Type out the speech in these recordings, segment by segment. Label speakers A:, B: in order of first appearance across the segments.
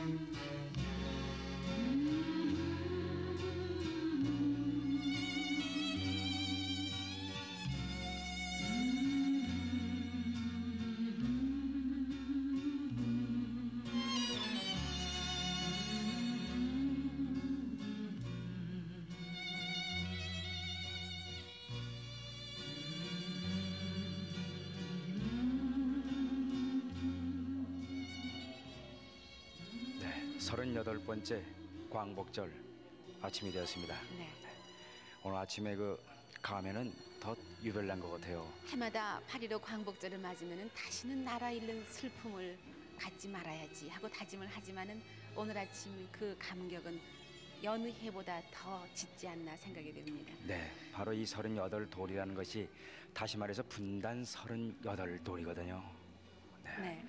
A: 네, 38번째 광복절 아침이 되었습니다.
B: 네.
A: 오늘 아침에 그 감회는 더 유별난 것 같아요.
B: 해마다 8.15 광복절을 맞으면 다시는 나라 잃는 슬픔을 갖지 말아야지 하고 다짐을 하지만은 오늘 아침 그 감격은 여느 해보다 더 짙지 않나 생각이 됩니다.
A: 네, 바로 이 38돌이라는 것이 다시 말해서 분단 38돌이거든요.
B: 네.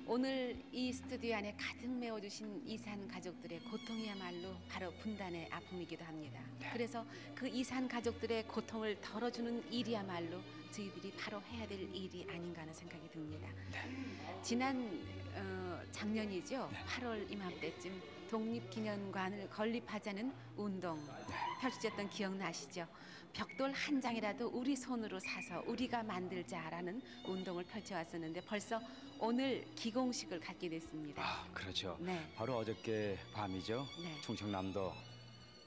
B: 오늘 이 스튜디오 안에 가득 메워주신 이산 가족들의 고통이야말로 바로 분단의 아픔이기도 합니다.
A: 네.
B: 그래서 그 이산 가족들의 고통을 덜어주는 일이야말로 저희들이 바로 해야 될 일이 아닌가 하는 생각이 듭니다.
A: 네.
B: 지난 작년이죠.
A: 네.
B: 8월 이맘때쯤 독립기념관을 건립하자는 운동 펼쳐졌던 기억나시죠? 벽돌 한 장이라도 우리 손으로 사서 우리가 만들자라는 운동을 펼쳐왔었는데 벌써 오늘 기공식을 갖게 됐습니다.
A: 아, 그렇죠.
B: 네.
A: 바로 어저께 밤이죠.
B: 네.
A: 충청남도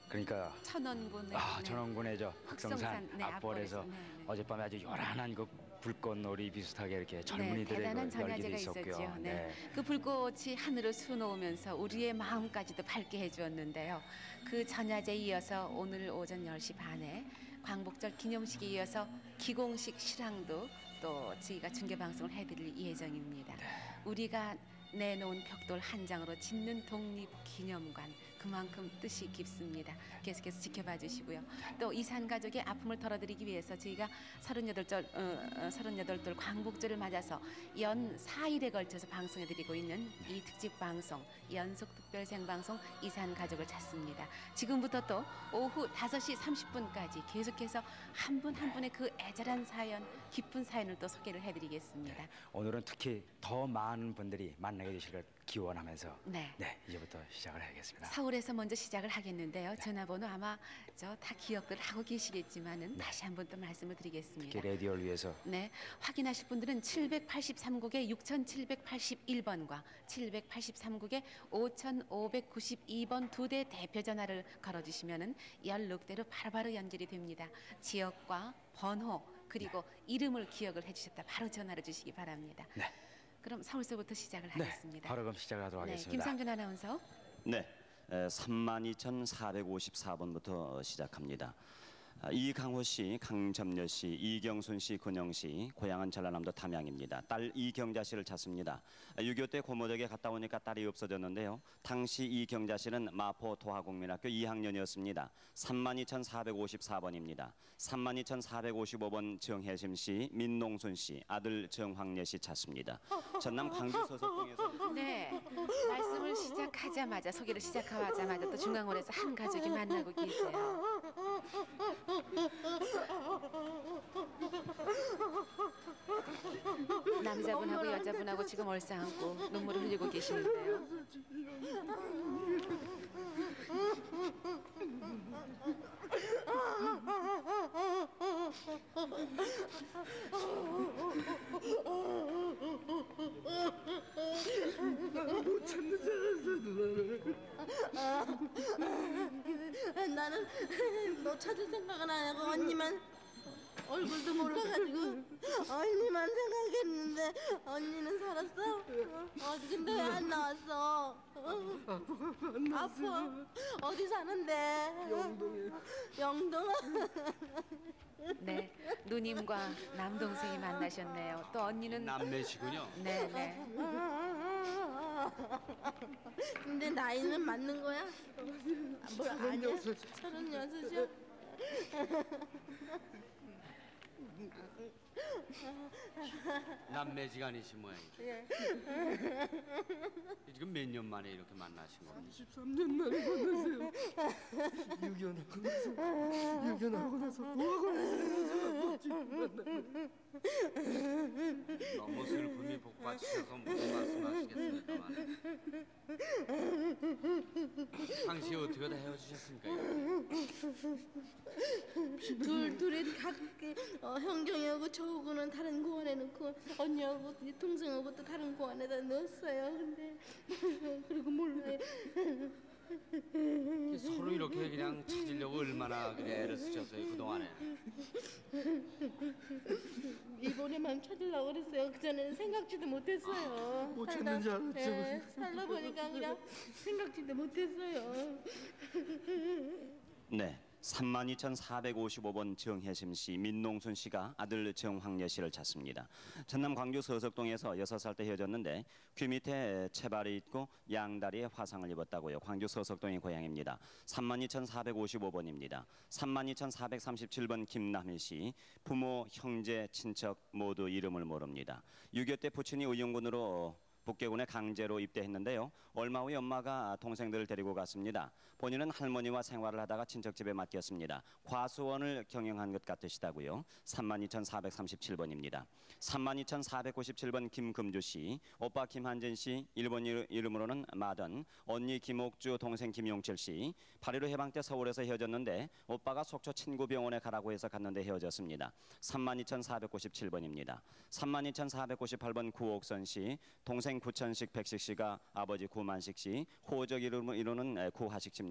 A: 그러니까
B: 천원군의
A: 천원군의 저 흑성산
B: 네,
A: 앞벌에서
B: 네.
A: 어젯밤에 아주 요란한 그 불꽃놀이 비슷하게 이렇게 젊은이들의
B: 대단한
A: 그 열기도
B: 전야제가
A: 있었고요.
B: 있었죠. 네. 그 불꽃이 하늘을 수놓으면서 우리의 마음까지도 밝게 해주었는데요. 그 전야제에 이어서 오늘 오전 10시 반에 광복절 기념식에 이어서 기공식 실황도 또 저희가 중계방송을 해드릴 예정입니다. 우리가 내놓은 벽돌 한 장으로 짓는 독립기념관, 그만큼 뜻이 깊습니다. 계속해서 지켜봐 주시고요. 또 이산 가족의 아픔을 덜어드리기 위해서 저희가 38돌 광복절을 맞아서 연 4일에 걸쳐서 방송해드리고 있는 이 특집 방송, 연속 특별 생방송 이산 가족을 찾습니다. 지금부터 또 오후 5시 30분까지 계속해서 한 분 한 분의 그 애절한 사연, 깊은 사연을 또 소개를 해드리겠습니다.
A: 오늘은 특히 더 많은 분들이 만나게 되시길 기원하면서
B: 네.
A: 이제부터 시작을 해야겠습니다.
B: 서울에서 먼저 시작을 하겠는데요. 전화번호 아마 다 기억들 하고 계시겠지만은 다시 한번 또 말씀을 드리겠습니다.
A: 특히 라디오를 위해서
B: 네, 확인하실 분들은 783국에 6781번과 783국에 5592번 두 대 대표 전화를 걸어주시면은 연락대로 바로바로 연결이 됩니다. 지역과 번호 그리고 이름을 기억을 해주셨다 바로 전화를 주시기 바랍니다.
A: 네.
B: 그럼 서울서부터 시작을 하겠습니다.
A: 바로 그럼 시작하도록 하겠습니다.
B: 김상준 아나운서.
C: 네, 32,454번부터 시작합니다. 이강호 씨, 강점녀 씨, 이경순 씨, 근영 씨, 고향은 전라남도 담양입니다. 딸 이경자 씨를 찾습니다. 6.25 때 고모댁에 갔다 오니까 딸이 없어졌는데요. 당시 이경자 씨는 마포 도하국민학교 2학년이었습니다. 32,454번입니다. 32,455번 정혜심 씨, 민농순 씨, 아들 정황래 씨 찾습니다. 전남 광주 서석동에서
B: 네, 말씀을 시작하자마자 소개를 시작하자마자 또 중앙홀에서 한 가족이 만나고 계세요. 남자분하고 여자분하고 지금 얼싸안고 눈물을 흘리고 계시는데요.
D: 못 찾는 줄 알았어. 나는 너 찾을 생각은 안 하고 언니만 얼굴도 몰라가지고 언니만 생각했는데 언니는 살았어? 근데 왜 안 나왔어? 아파. 어디 사는데? 영동에. 영동?
B: 네, 누님과 남동생이 만나셨네요. 또 언니는
E: 남매시군요.
B: 네.
D: 근데 나이는 맞는 거야? 뭘 아니야? 36이요?
E: 남매지간이시 모양이죠.
D: 예.
E: 지금 몇 년 만에 이렇게 만나신 겁니까?
D: 13년 만에 만났어요. 유견하고 나서 도학원에서 지금 만나요.
E: 너무 슬픔이 복받치셔서 무슨 말씀하시겠습니까만 어쩌다 헤어지셨습니까?
D: 둘이 각 형경이하고 저하고는 다른 고안에 넣고 언니하고 동생하고 또 다른 고안에다 넣었어요. 근데 그리고 몰라요.
E: 서로 이렇게 그냥 찾으려고 얼마나 그래 애를 쓰셨어요 그동안에.
D: 이번에만 찾으려고 그랬어요. 그전에는 생각지도 못했어요.
F: 못 찾는 줄 알았죠.
D: 예, 살다 보니까 그냥 생각지도 못했어요.
C: 네. 32,455번 정혜심 씨, 민농순 씨가 아들 정황여 씨를 찾습니다. 전남 광주 서석동에서 6살 때 헤어졌는데 귀 밑에 채발이 있고 양다리에 화상을 입었다고요. 광주 서석동의 고향입니다. 32,455번입니다. 32,437번 김남희 씨, 부모, 형제, 친척 모두 이름을 모릅니다. 6.25 때 부친이 의용군으로 북계군에 강제로 입대했는데요. 얼마 후에 엄마가 동생들을 데리고 갔습니다. 본인은 할머니와 생활을 하다가 친척집에 맡겼습니다. 과수원을 경영한 것 같으시다고요. 32,437번입니다. 32,497번 김금주 씨, 오빠 김한진 씨, 일본 이름으로는 마던, 언니 김옥주, 동생 김용철 씨. 8.15 해방 때 서울에서 헤어졌는데 오빠가 속초 친구병원에 가라고 해서 갔는데 헤어졌습니다. 32,497번입니다. 32,498번 구옥선 씨, 동생 구천식 백식 씨가 아버지 구만식 씨, 호적 이름을 이루는 구하식 씨입니다.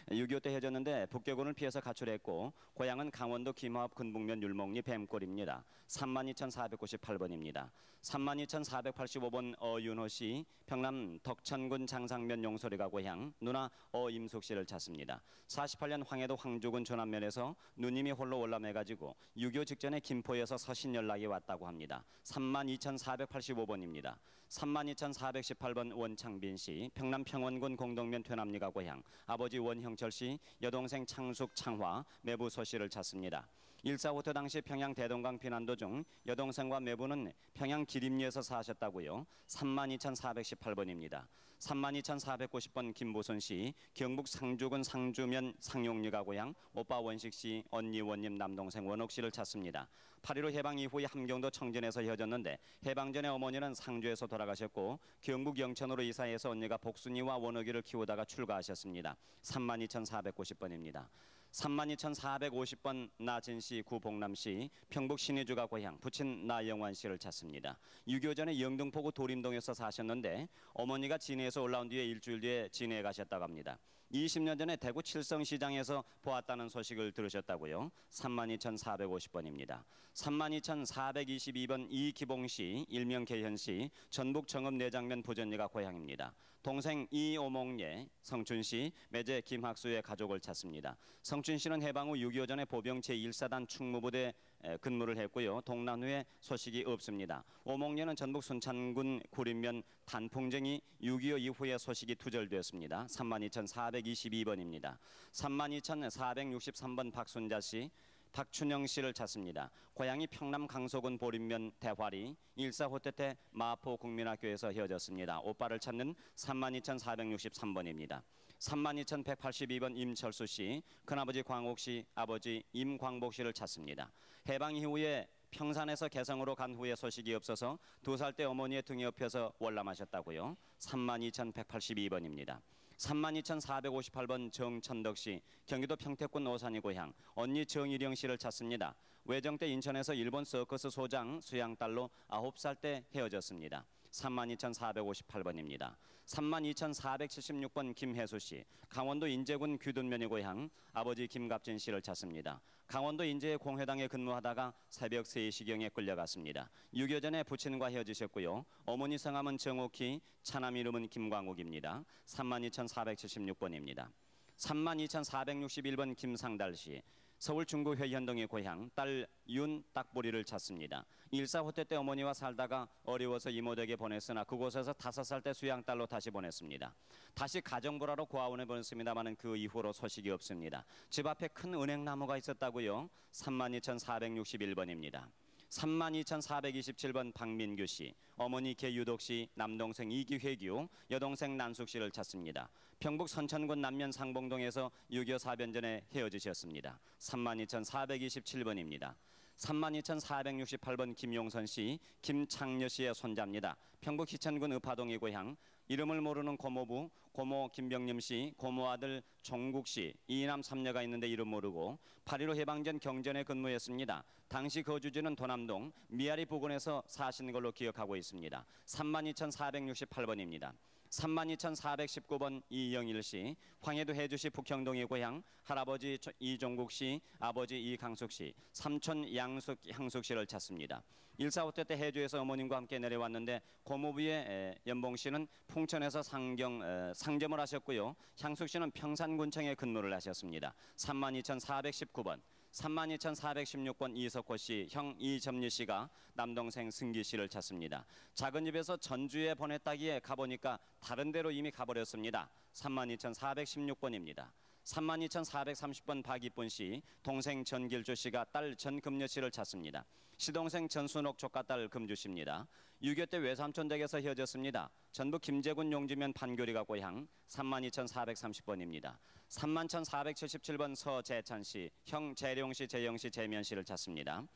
C: 6.25 때 헤어졌는데 북계군을 피해서 가출했고 고향은 강원도 김화읍 근북면 율목리 뱀골입니다. 32,498번입니다. 32,485번 어윤호 씨, 평남 덕천군 장상면 용소리가 고향, 누나 어임숙 씨를 찾습니다. 48년 황해도 황주군 조남면에서 누님이 홀로 월남해가지고 6.25 직전에 김포에서 서신 연락이 왔다고 합니다. 32,485번입니다. 32,418번 원창빈 씨, 평남 평원군 공동면 퇴남리가 고향, 아버지 원형철 씨, 여동생 창숙 창화, 매부 소 씨를 찾습니다. 1.4 당시 평양 대동강 피난 도중 여동생과 매부는 평양 기림리에서 사셨다고요. 32,418번입니다. 32,490번 김보선 씨, 경북 상주군 상주면 상용리가 고향, 오빠 원식 씨, 언니 원님, 남동생 원옥 씨를 찾습니다. 8.15 해방 이후에 함경도 청진에서 헤어졌는데 해방 전에 어머니는 상주에서 돌아가셨고 경북 영천으로 이사해서 언니가 복순이와 원옥이를 키우다가 출가하셨습니다. 32,490번입니다. 32,450번 나진 씨, 구봉남 씨, 평북 신의주가 고향, 부친 나영환 씨를 찾습니다. 6.25 전에 영등포구 도림동에서 사셨는데 어머니가 진해에서 올라온 뒤에 일주일 뒤에 진해에 가셨다고 합니다. 20년 전에 대구 칠성시장에서 보았다는 소식을 들으셨다고요. 32,450번입니다. 32,422번 이기봉 씨, 일명 개현 씨, 전북 정읍 내장면 부전리가 고향입니다. 동생 이오몽예, 성춘 씨, 매제 김학수의 가족을 찾습니다. 성춘 씨는 해방 후 6.25 전에 보병 제1사단 충무부대 근무를 했고요. 동란 후에 소식이 없습니다. 오몽예는 전북 순천군 구림면 단풍쟁이 6.25 이후에 소식이 투절되었습니다. 32,422번입니다. 32,463번 박순자 씨, 박춘영 씨를 찾습니다. 고향이 평남 강서군 보림면 대화리, 1.4 때 마포 국민학교에서 헤어졌습니다. 오빠를 찾는 32,463번입니다. 32,182번 임철수 씨, 큰아버지 광옥 씨, 아버지 임광복 씨를 찾습니다. 해방 이후에 평산에서 개성으로 간 후에 소식이 없어서 2살 때 어머니의 등 옆에서 월남하셨다고요. 32,182번입니다. 32,458번 정천덕 씨, 경기도 평택군 오산이 고향, 언니 정일영 씨를 찾습니다. 외정 때 인천에서 일본 서커스 소장 수양딸로 9살 때 헤어졌습니다. 32,458번입니다. 32,476번 김혜수 씨, 강원도 인제군 귀둔면이 고향, 아버지 김갑진 씨를 찾습니다. 강원도 인제의 공회당에 근무하다가 새벽 3시경에 끌려갔습니다. 6.25 전에 부친과 헤어지셨고요. 어머니 성함은 정옥희, 차남 이름은 김광욱입니다. 32,476번입니다. 32,461번 김상달 씨, 서울 중구 회현동의 고향, 딸 윤딱보리를 찾습니다. 1.4 때 어머니와 살다가 어려워서 이모댁에 보냈으나 그곳에서 5살 때 수양딸로 다시 보냈습니다. 다시 가정부라로 고아원에 보냈습니다만 그 이후로 소식이 없습니다. 집 앞에 큰 은행나무가 있었다고요. 32,461번입니다. 32,427번 박민규 씨, 어머니 개유독 씨, 남동생 이기회규, 여동생 난숙 씨를 찾습니다. 평북 선천군 남면 상봉동에서 6.25 사변 전에 헤어지셨습니다. 32,427번입니다. 32,468번 김용선 씨, 김창녀 씨의 손자입니다. 평북 희천군 읍하동이 고향. 이름을 모르는 고모부, 고모 김병림 씨, 고모 아들 종국 씨, 이남 3녀가 있는데 이름 모르고 8.15 해방전 경전에 근무했습니다. 당시 거주지는 도남동 미아리 부근에서 사신 걸로 기억하고 있습니다. 32,468번입니다. 32,419번 이영일 씨, 황해도 해주시 북형동이 고향, 할아버지 이종국 씨, 아버지 이강숙 씨, 삼촌 향숙 씨를 찾습니다. 1.4.5태 때 해주에서 어머님과 함께 내려왔는데 고모부의 연봉 씨는 풍천에서 상점을 하셨고요. 향숙 씨는 평산군청에 근무를 하셨습니다. 32,419번. 32,416번 이석호 씨, 형 이점리 씨가 남동생 승기 씨를 찾습니다. 작은 집에서 전주에 보냈다기에 가보니까 다른 데로 이미 가버렸습니다. 32,416번입니다. 32,430번 박이쁜 씨, 동생 전길주 씨가 딸 전금녀 씨를 찾습니다. 시동생 전순옥 조카딸 금주 씨입니다. 6.25 때 외삼촌 댁에서 헤어졌습니다. 전북 김제군 용지면 판교리가 고향. 32,430번입니다. 31,477번 서재찬 씨, 형 재룡 씨, 재영 씨, 재면 씨를 찾습니다.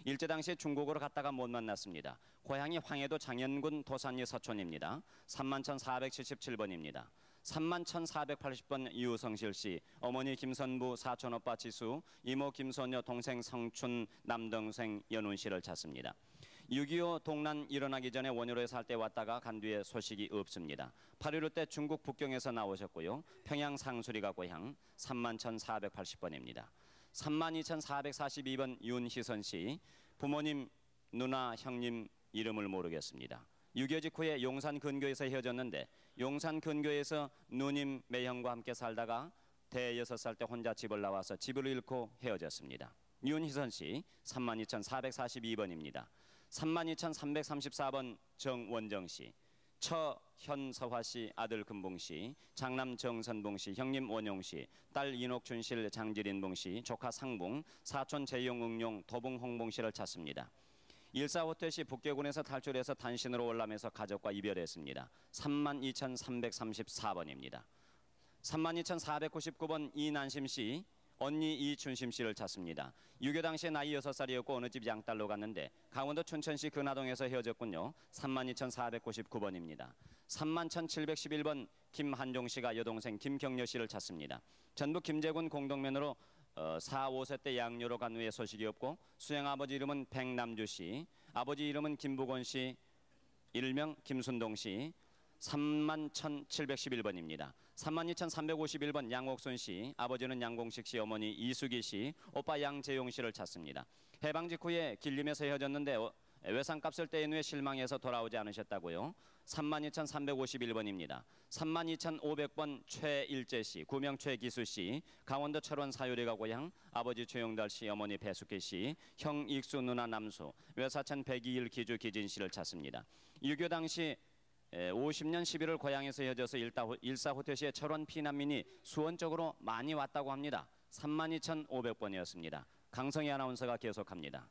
C: 일제 당시 중국으로 갔다가 못 만났습니다. 고향이 황해도 장현군 도산리 서촌입니다. 31,477번입니다. 31,480번 이우성실 씨, 어머니 김선부, 사촌 오빠 지수, 이모 김소녀, 동생 성춘, 남동생 연훈 씨를 찾습니다. 6.25 동란 일어나기 전에 원효로에 살 때 왔다가 간 뒤에 소식이 없습니다. 8.15 때 중국 북경에서 나오셨고요. 평양 상수리가 고향. 31,480번입니다. 32,442번 윤희선 씨, 부모님, 누나, 형님 이름을 모르겠습니다. 6.25 직후에 용산 근교에서 헤어졌는데 용산 근교에서 누님, 매형과 함께 살다가 대여섯 살 때 혼자 집을 나와서 집을 잃고 헤어졌습니다. 윤희선 씨, 32,442번입니다. 32,334번 정원정 씨, 처현서화 씨, 아들 금봉 씨, 장남 정선봉 씨, 형님 원용 씨, 딸 인옥춘 씨, 장지린봉 씨, 조카 상봉, 사촌 재용 응용, 도봉 홍봉 씨를 찾습니다. 1.4.5태 시 북계군에서 탈출해서 단신으로 월남에서 가족과 이별했습니다. 32,334번입니다. 32,499번 이난심 씨, 언니 이춘심 씨를 찾습니다. 6.25 당시에 나이 6살이었고 어느 집 양딸로 갔는데 강원도 춘천시 근하동에서 헤어졌군요. 32,499번입니다. 31,711번 김한종 씨가 여동생 김경녀 씨를 찾습니다. 전북 김제군 공동면으로 4, 5세 때 양녀로 간 후에 소식이 없고 수행아버지 이름은 백남주 씨, 아버지 이름은 김부곤 씨, 일명 김순동 씨. 31,711번입니다. 32,351번 양옥순 씨, 아버지는 양공식 씨, 어머니 이수기 씨, 오빠 양재용 씨를 찾습니다. 해방 직후에 길림에서 헤어졌는데 외상값을 떼인 후에 실망해서 돌아오지 않으셨다고요. 32,351번입니다. 32,500번 최일재 씨, 구명 최기수 씨, 강원도 철원 사유리가 고향, 아버지 최용달 씨, 어머니 배숙희 씨, 형 익수, 누나 남수, 외사천 102일 기주 기진 씨를 찾습니다. 6.25 당시 50년 11월 고향에서 헤어져서 1.4.5태 시에 철원 피난민이 수원 쪽으로 많이 왔다고 합니다. 32,500번이었습니다. 강성희 아나운서가 계속합니다.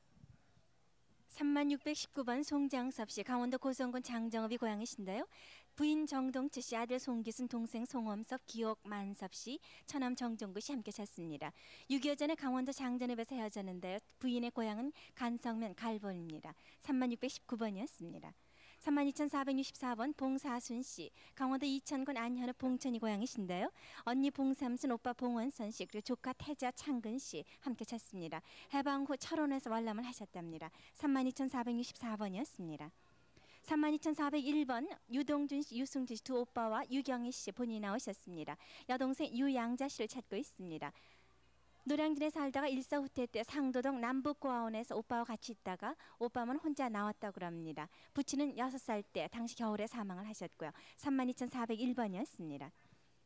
F: 3619번 송장섭 씨, 강원도 고성군 장정읍이 고향이신데요. 부인 정동채 씨, 아들 송기순, 동생 송엄섭, 기옥 만섭 씨, 처남 정종구 씨 함께 찾습니다. 6.25 전에 강원도 장전읍에서 헤어졌는데요. 부인의 고향은 간성면 갈보입니다. 3619번이었습니다. 32,464번 봉사순 씨, 강원도 이천군 안현읍 봉천이 고향이신데요. 언니 봉삼순, 오빠 봉원선 씨, 그리고 조카 태자 창근 씨 함께 찾습니다. 해방 후 철원에서 월남을 하셨답니다. 32,464번이었습니다. 32,401번 유동준 씨, 유승준 씨 두 오빠와 유경희 씨 본인이 나오셨습니다. 여동생 유양자 씨를 찾고 있습니다. 노량진에 살다가 1.4.5태 때 상도동 남북고아원에서 오빠와 같이 있다가 오빠만 혼자 나왔다고 합니다. 부친은 6살 때 당시 겨울에 사망을 하셨고요. 32,401번이었습니다.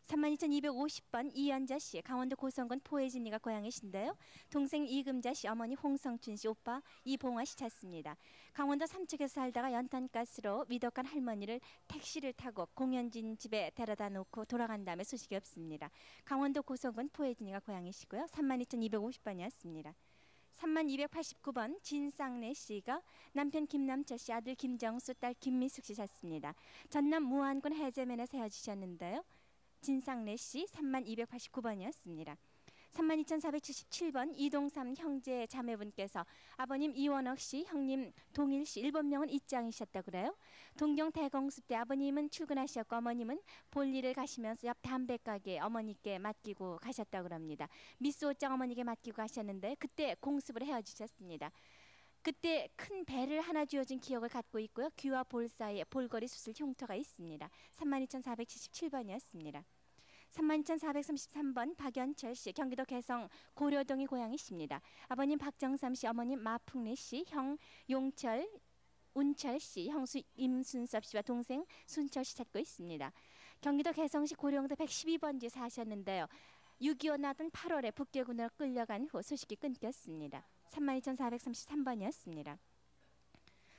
F: 32,250번 이연자 씨, 강원도 고성군 포해진이가 고향이신데요. 동생 이금자 씨, 어머니 홍성춘 씨, 오빠 이봉화 씨 찾습니다. 강원도 삼척에서 살다가 연탄가스로 위덕한 할머니를 택시를 타고 공연진 집에 데려다 놓고 돌아간 다음에 소식이 없습니다. 강원도 고성군 포해진이가 고향이시고요. 32,250번이었습니다. 3289번 진쌍래 씨가 남편 김남철 씨, 아들 김정수, 딸 김미숙 씨 찾습니다. 전남 무안군 해제면에서 헤어지셨는데요. 진상래 씨 3289번이었습니다. 32,477번 이동삼 형제 자매분께서 아버님 이원옥 씨, 형님 동일 씨, 7명은 입장이셨다 그래요. 동경 대공습 때 아버님은 출근하셨고 어머님은 볼일을 가시면서 옆 담배 가게 어머니께 맡기고 가셨다 그럽니다. 미스 옷장 어머니께 맡기고 가셨는데 그때 공습을 헤어지셨습니다. 그때 큰 배를 하나 쥐어준 기억을 갖고 있고요. 귀와 볼 사이에 볼거리 수술 흉터가 있습니다. 32,477번이었습니다. 32,433번 박연철 씨, 경기도 개성 고려동이 고향이십니다. 아버님 박정삼 씨, 어머님 마풍래 씨, 형 용철, 운철 씨, 형수 임순섭 씨와 동생 순철 씨 찾고 있습니다. 경기도 개성시 고령도 112번지 사셨는데요. 6.25 나던 8월에 북계군으로 끌려간 후 소식이 끊겼습니다. 32,433번이었습니다.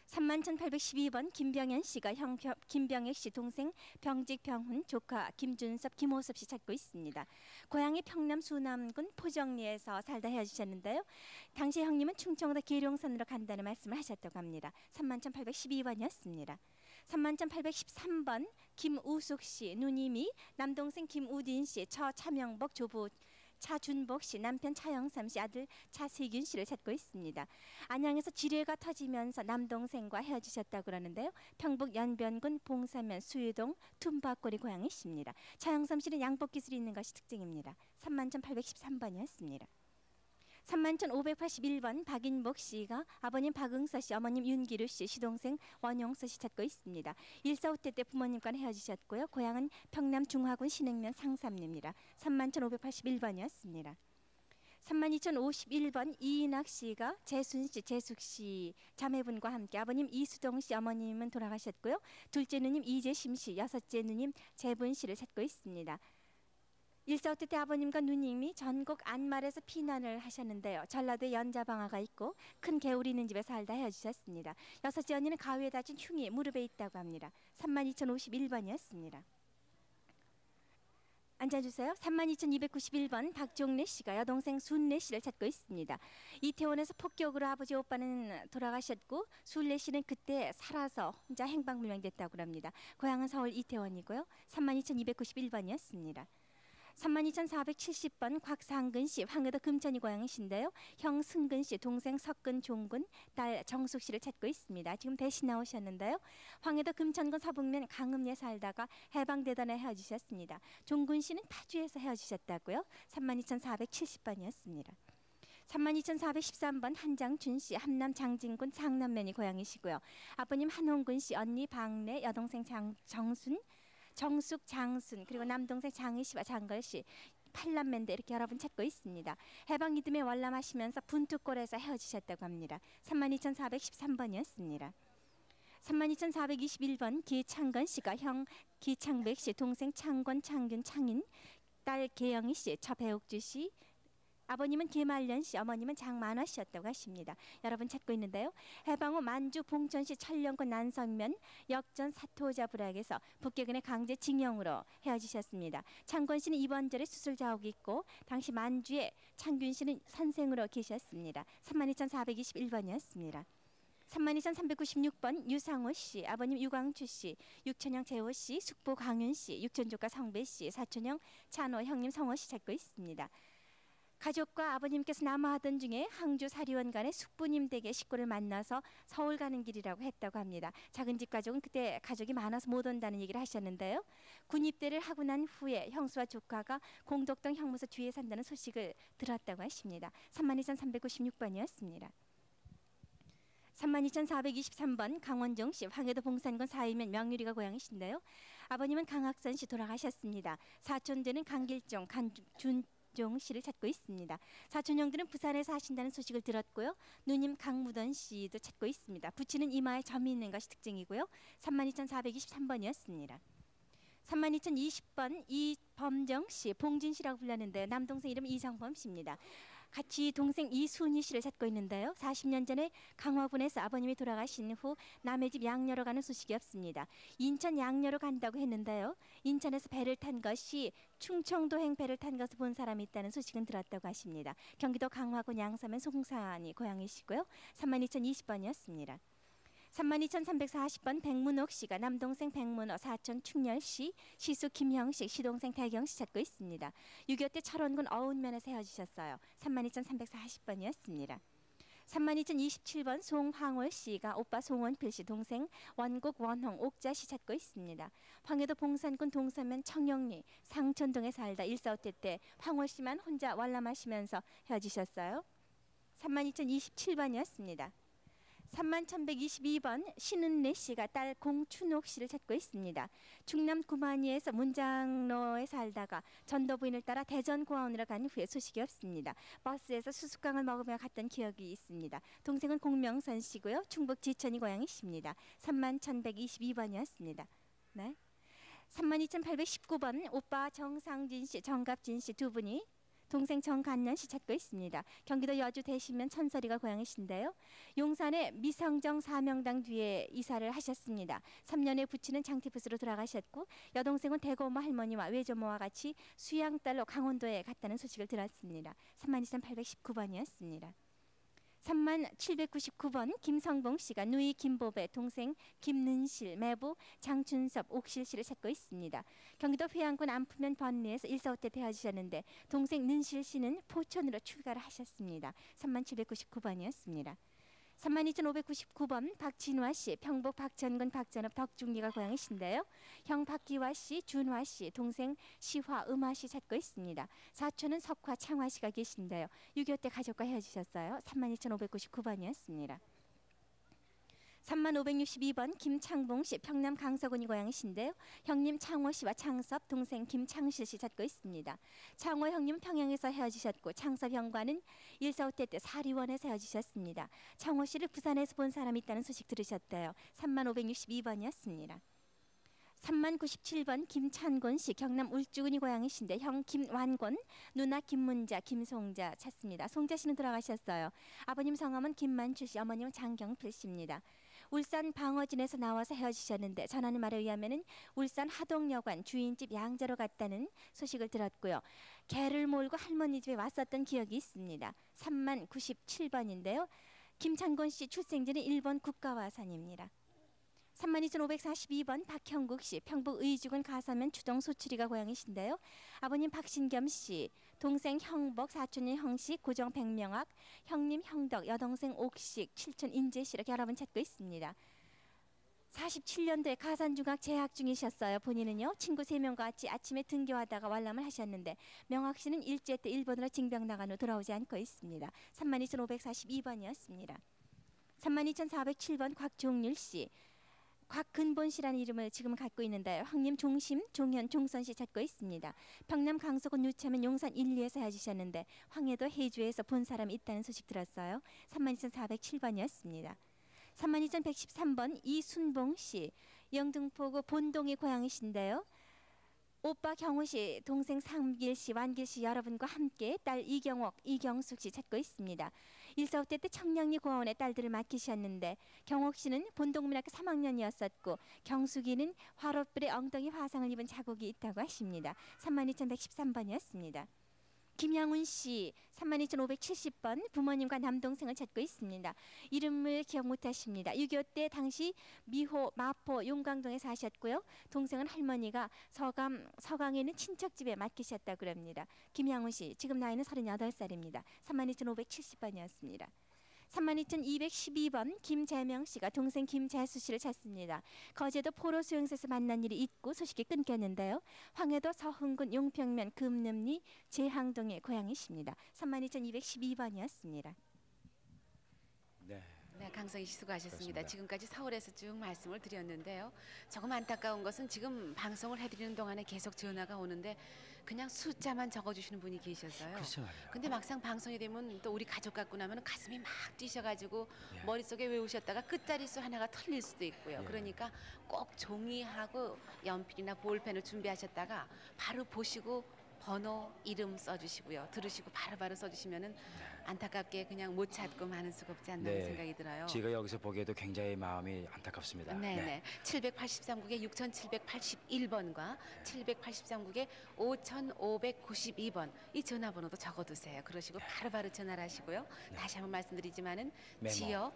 F: 31,812번 김병현 씨가 형 김병익 씨, 동생 병직 병훈, 조카 김준섭 김호섭 씨 찾고 있습니다. 고향이 평남 수남군 포정리에서 살다 헤어지셨는데요. 당시 형님은 충청도 계룡산으로 간다는 말씀을 하셨다고 합니다. 31,812번이었습니다. 31,813번 김우숙 씨, 누님이 남동생 김우딘 씨, 처차명복 조부 차준복 씨, 남편 차영삼 씨, 아들 차세균 씨를 찾고 있습니다. 안양에서 지뢰가 터지면서 남동생과 헤어지셨다고 그러는데요. 평북 연변군 봉사면 수유동 툼바꼬리 고향이십니다. 차영삼 씨는 양복 기술이 있는 것이 특징입니다. 31,813번이었습니다. 31,581번 박인복 씨가 아버님 박응서 씨, 어머님 윤기루 씨, 시동생 원용서 씨 찾고 있습니다. 1.4후 때 부모님과 헤어지셨고요. 고향은 평남 중화군 신흥면 상삼리입니다. 31,581번이었습니다. 32,051번 이인학 씨가 재순 씨, 재숙 씨 자매분과 함께 아버님 이수동 씨, 어머님은 돌아가셨고요. 둘째 누님 이재심 씨, 여섯째 누님 재분 씨를 찾고 있습니다. 1.4후 때 아버님과 누님이 전국 안말에서 피난을 하셨는데요. 전라도에 연자방아가 있고 큰 개울이 있는 집에 살다 헤어지셨습니다. 여섯째 언니는 가위에 다친 흉이 무릎에 있다고 합니다. 32,051번이었습니다. 앉아주세요. 32,291번 박종래 씨가 여동생 순래 씨를 찾고 있습니다. 이태원에서 폭격으로 아버지 오빠는 돌아가셨고 순래 씨는 그때 살아서 혼자 행방불명됐다고 합니다. 고향은 서울 이태원이고요. 32,291번이었습니다. 32,470번 곽상근 씨, 황해도 금천이 고향이신데요. 형 승근 씨, 동생 석근 종군, 딸 정숙 씨를 찾고 있습니다. 지금 대신 나오셨는데요. 황해도 금천군 서북면 강음리에 살다가 해방대단에 헤어지셨습니다. 종군 씨는 파주에서 헤어지셨다고요. 32,470번이었습니다. 32,413번 한장준 씨, 함남 장진군 상남면이 고향이시고요. 아버님 한홍근 씨, 언니 박래, 여동생 정숙, 장순, 그리고 남동생 장희 씨와 장걸 씨, 팔남매인데 이렇게 여러분 찾고 있습니다. 해방 이듬해 월남하시면서 분투골에서 헤어지셨다고 합니다. 32,413번이었습니다. 32,421번 기창건 씨가 형 기창백 씨, 동생 창권, 창균, 창인, 딸 계영희 씨, 처 배옥주 씨, 아버님은 김말년 씨, 어머님은 장만화 씨였다고 하십니다. 여러분 찾고 있는데요. 해방 후 만주 봉천시 천령군 난성면 역전 사토자 불악에서 북계군의 강제징용으로 헤어지셨습니다. 창권 씨는 이번 절에 수술 자욱이 있고 당시 만주에 창균 씨는 선생으로 계셨습니다. 32,421번이었습니다. 32,396번 유상호 씨, 아버님 유광주 씨, 육촌형 재호 씨, 숙부 강윤 씨, 육촌조카 성배 씨, 사촌형 찬호, 형님 성호 씨 찾고 있습니다. 가족과 아버님께서 남아하던 중에 항주 사리원 간의 숙부님 댁의 식구를 만나서 서울 가는 길이라고 했다고 합니다. 작은 집 가족은 그때 가족이 많아서 못 온다는 얘기를 하셨는데요. 군 입대를 하고 난 후에 형수와 조카가 공덕동 형무소 뒤에 산다는 소식을 들었다고 하십니다. 32,396번이었습니다. 32,423번 강원정 씨, 황해도 봉산군 사이면 명유리가 고향이신데요. 아버님은 강학선 씨 돌아가셨습니다. 사촌들은 강길종, 종 씨를 찾고 있습니다. 사촌 형들은 부산에서 하신다는 소식을 들었고요. 누님 강무던 씨도 찾고 있습니다. 부치는 이마에 점이 있는 것이 특징이고요. 32,423번이었습니다. 32,020번 이범정 씨, 봉진 씨라고 불렀는데요. 남동생 이름 이성범 씨입니다. 같이 동생 이순희 씨를 찾고 있는데요. 40년 전에 강화군에서 아버님이 돌아가신 후 남의 집 양녀로 가는 소식이 없습니다. 인천 양녀로 간다고 했는데요. 인천에서 배를 탄 것이 충청도행 배를 탄 것을 본 사람이 있다는 소식은 들었다고 하십니다. 경기도 강화군 양서면 송산이 고향이시고요. 32,020번이었습니다. 32,340번 백문옥 씨가 남동생 백문호, 사촌 충렬씨, 시수 김형식, 시동생 대경씨 찾고 있습니다. 6.25 때 철원군 어운면에서 헤어지셨어요. 32,340번이었습니다. 32,027번 송황월 씨가 오빠 송원필 씨, 동생 원국 원홍 옥자 씨 찾고 있습니다. 황해도 봉산군 동서면 청영리 상천동에 살다 1.45 때 황월 씨만 혼자 월남하시면서 헤어지셨어요. 32,027번이었습니다. 31,122번 신은래 씨가 딸 공춘옥 씨를 찾고 있습니다. 충남 구만리에서 문장로에 살다가 전도 부인을 따라 대전 고아원으로 간 후에 소식이 없습니다. 버스에서 수수깡을 먹으며 갔던 기억이 있습니다. 동생은 공명선 씨고요. 충북 지천이 고향이십니다. 31,122번이었습니다. 네. 32,819번 오빠 정상진 씨, 정갑진 씨 두 분이 동생 정간년 씨 찾고 있습니다. 경기도 여주 대신면 천서리가 고향이신데요. 용산의 미성정 사명당 뒤에 이사를 하셨습니다. 3년에 부치는 장티푸스로 돌아가셨고 여동생은 대고모 할머니와 외조모와 같이 수양딸로 강원도에 갔다는 소식을 들었습니다. 32,819번이었습니다. 3799번 김성봉 씨가 누이 김보배, 동생 김는실, 매부 장춘섭, 옥실 씨를 찾고 있습니다. 경기도 회양군 안푸면 번리에서 1.45 때 헤어지셨는데 동생 는실 씨는 포천으로 출가를 하셨습니다. 3799번이었습니다. 32,599번 박진화 씨, 평북 박천군 박전읍 덕중리가 고향이신데요. 형 박기화 씨, 준화 씨, 동생 시화, 음화 씨 찾고 있습니다. 사촌은 석화, 창화 씨가 계신데요. 6.25 때 가족과 헤어지셨어요. 32,599번이었습니다. 3562번 김창봉 씨, 평남 강서군이 고향이신데요. 형님 창호 씨와 창섭, 동생 김창실 씨 찾고 있습니다. 창호 형님은 평양에서 헤어지셨고 창섭 형과는 1.45 때 사리원에서 헤어지셨습니다. 창호 씨를 부산에서 본 사람이 있다는 소식 들으셨대요. 3562번이었습니다. 3097번 김찬곤 씨, 경남 울주군이 고향이신데 형 김완권, 누나 김문자, 김송자 찾습니다. 송자 씨는 돌아가셨어요. 아버님 성함은 김만추 씨, 어머님은 장경필 씨입니다. 울산 방어진에서 나와서 헤어지셨는데 전하는 말에 의하면은 울산 하동여관 주인집 양자로 갔다는 소식을 들었고요. 개를 몰고 할머니 집에 왔었던 기억이 있습니다. 3097번인데요. 김찬곤 씨 출생지는 일본 국가화산입니다. 32,542번 박형국 씨, 평북 의주군 가사면 추동 소출이가 고향이신데요. 아버님 박신겸 씨, 동생 형복, 사촌인 형식, 고정 백명학, 형님 형덕, 여동생 옥식, 칠촌 인재 씨로 결합은 찾고 있습니다. 47년도에 가산중학 재학 중이셨어요. 본인은요. 친구 3명과 같이 아침에 등교하다가 월남을 하셨는데 명학 씨는 일제 때 일본으로 징병 나간 후 돌아오지 않고 있습니다. 32,542번이었습니다. 32,407번 곽종률 씨, 곽근본 씨라는 이름을 지금 갖고 있는데 황님 종심, 종현, 종선 씨 찾고 있습니다. 평남 강서군 유차면 용산 1, 2에서 헤어지셨는데 황해도 해주에서 본 사람이 있다는 소식 들었어요. 32,407번이었습니다. 32,113번 이순봉 씨, 영등포구 본동이 고향이신데요. 오빠 경호 씨, 동생 상길 씨, 완길 씨 여러분과 함께 딸 이경옥, 이경숙 씨 찾고 있습니다. 1.45 때 청량리 고아원에 딸들을 맡기셨는데 경옥 씨는 본동문학교 3학년이었었고 경숙이는 화롯불에 엉덩이 화상을 입은 자국이 있다고 하십니다. 32,113번이었습니다. 김양훈 씨, 32,570번 부모님과 남동생을 찾고 있습니다. 이름을 기억 못하십니다. 6.25 때 당시 미호, 마포, 용광동에 사셨고요. 동생은 할머니가 서강에 있는 친척집에 맡기셨다고 합니다. 김양훈 씨, 지금 나이는 38살입니다. 32,570번이었습니다. 32,212번 김재명 씨가 동생 김재수 씨를 찾습니다. 거제도 포로 수용소에서 만난 일이 있고 소식이 끊겼는데요. 황해도 서흥군 용평면 금능리 제항동의 고향이십니다. 32,212번이었습니다.
A: 네.
B: 네, 강성희 씨 수고하셨습니다.
A: 그렇습니다.
B: 지금까지 서울에서 쭉 말씀을 드렸는데요. 조금 안타까운 것은 지금 방송을 해드리는 동안에 계속 전화가 오는데 그냥 숫자만 적어주시는 분이 계셔서요.
A: 그렇죠 말이에요.
B: 근데 막상 방송이 되면 또 우리 가족 갖고 나면 가슴이 막 뛰셔가지고
A: 예.
B: 머릿속에 외우셨다가 끝자릿수 하나가 틀릴 수도 있고요.
A: 예.
B: 그러니까 꼭 종이하고 연필이나 볼펜을 준비하셨다가 바로 보시고 번호, 이름 써주시고요. 들으시고 바로바로 써주시면은 안타깝게 그냥 못 찾고 많은 수가 없지 않나 하는
A: 네.
B: 생각이 들어요.
A: 제가 여기서 보기에도 굉장히 마음이 안타깝습니다.
B: 네네. 783국에 6,781번과 783국에 5,592번 이 전화번호도 적어두세요. 그러시고 바로바로 전화를 하시고요. 다시 한번 말씀드리지만은
A: 메모.
B: 지역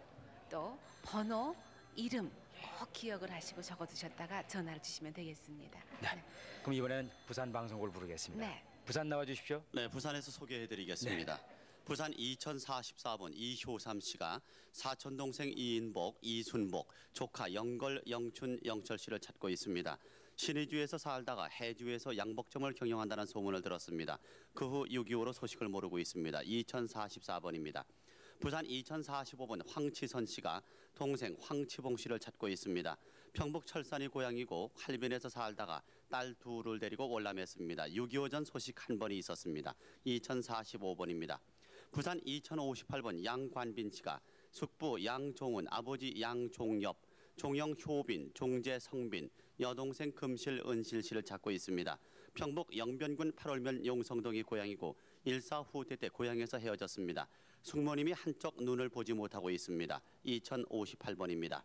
B: 또 번호 이름 꼭 기억을 하시고 적어두셨다가 전화를 주시면 되겠습니다.
A: 네. 그럼 이번엔 부산 방송국을 부르겠습니다.
B: 네.
A: 부산 나와 주십시오.
G: 네, 부산에서 소개해드리겠습니다. 부산 2044번 이효삼 씨가 사촌 동생 이인복, 이순복, 조카 영걸, 영춘, 영철 씨를 찾고 있습니다. 신의주에서 살다가 해주에서 양복점을 경영한다는 소문을 들었습니다. 그 후 6.25로 소식을 모르고 있습니다. 2044번입니다. 부산 2045번 황치선 씨가 동생 황치봉 씨를 찾고 있습니다. 평북 철산이 고향이고 활빈에서 살다가 딸 둘을 데리고 월남했습니다. 6.25 전 소식 한 번이 있었습니다. 2045번입니다. 부산 2058번 양관빈 씨가 숙부 양종은, 아버지 양종엽, 종영 효빈, 종재 성빈, 여동생 금실 은실 씨를 찾고 있습니다. 평북 영변군 8월면 용성동이 고향이고 일사 후퇴 때 고향에서 헤어졌습니다. 숙모님이 한쪽 눈을 보지 못하고 있습니다. 2058번입니다.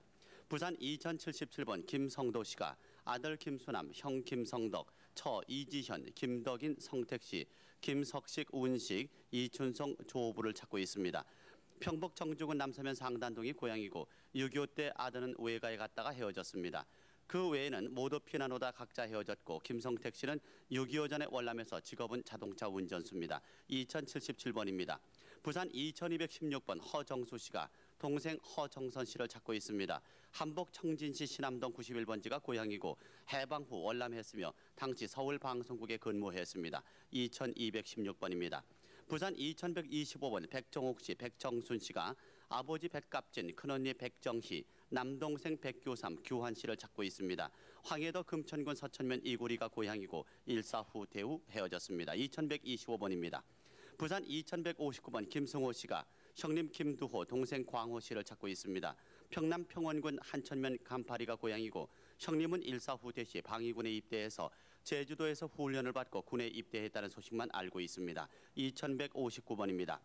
G: 부산 2077번 김성도 씨가 아들 김수남, 형 김성덕, 처 이지현, 김덕인, 성택씨, 김석식, 운식, 이춘성, 조부를 찾고 있습니다. 평북 정주군 남서면 상단동이 고향이고 6.25 때 아들은 외가에 갔다가 헤어졌습니다. 그 외에는 모두 피난 오다 각자 헤어졌고 김성택 씨는 6.25 전에 월남에서 직업은 자동차 운전수입니다. 2077번입니다. 부산 2216번 허정수 씨가 동생 허정선 씨를 찾고 있습니다. 한복 청진시 신암동 91번지가 고향이고 해방 후 월남했으며 당시 서울방송국에 근무했습니다. 2216번입니다. 부산 2125번 백정옥 씨, 백정순 씨가 아버지 백갑진, 큰언니 백정희, 남동생 백교삼, 규환 씨를 찾고 있습니다. 황해도 금천군 서천면 이구리가 고향이고 일사 후퇴 후 헤어졌습니다. 2125번입니다. 부산 2159번 김승호 씨가 형님 김두호, 동생 광호 씨를 찾고 있습니다. 평남 평원군 한천면 간파리가 고향이고 형님은 일사 후퇴 시 방위군에 입대해서 제주도에서 훈련을 받고 군에 입대했다는 소식만 알고 있습니다. 2159번입니다.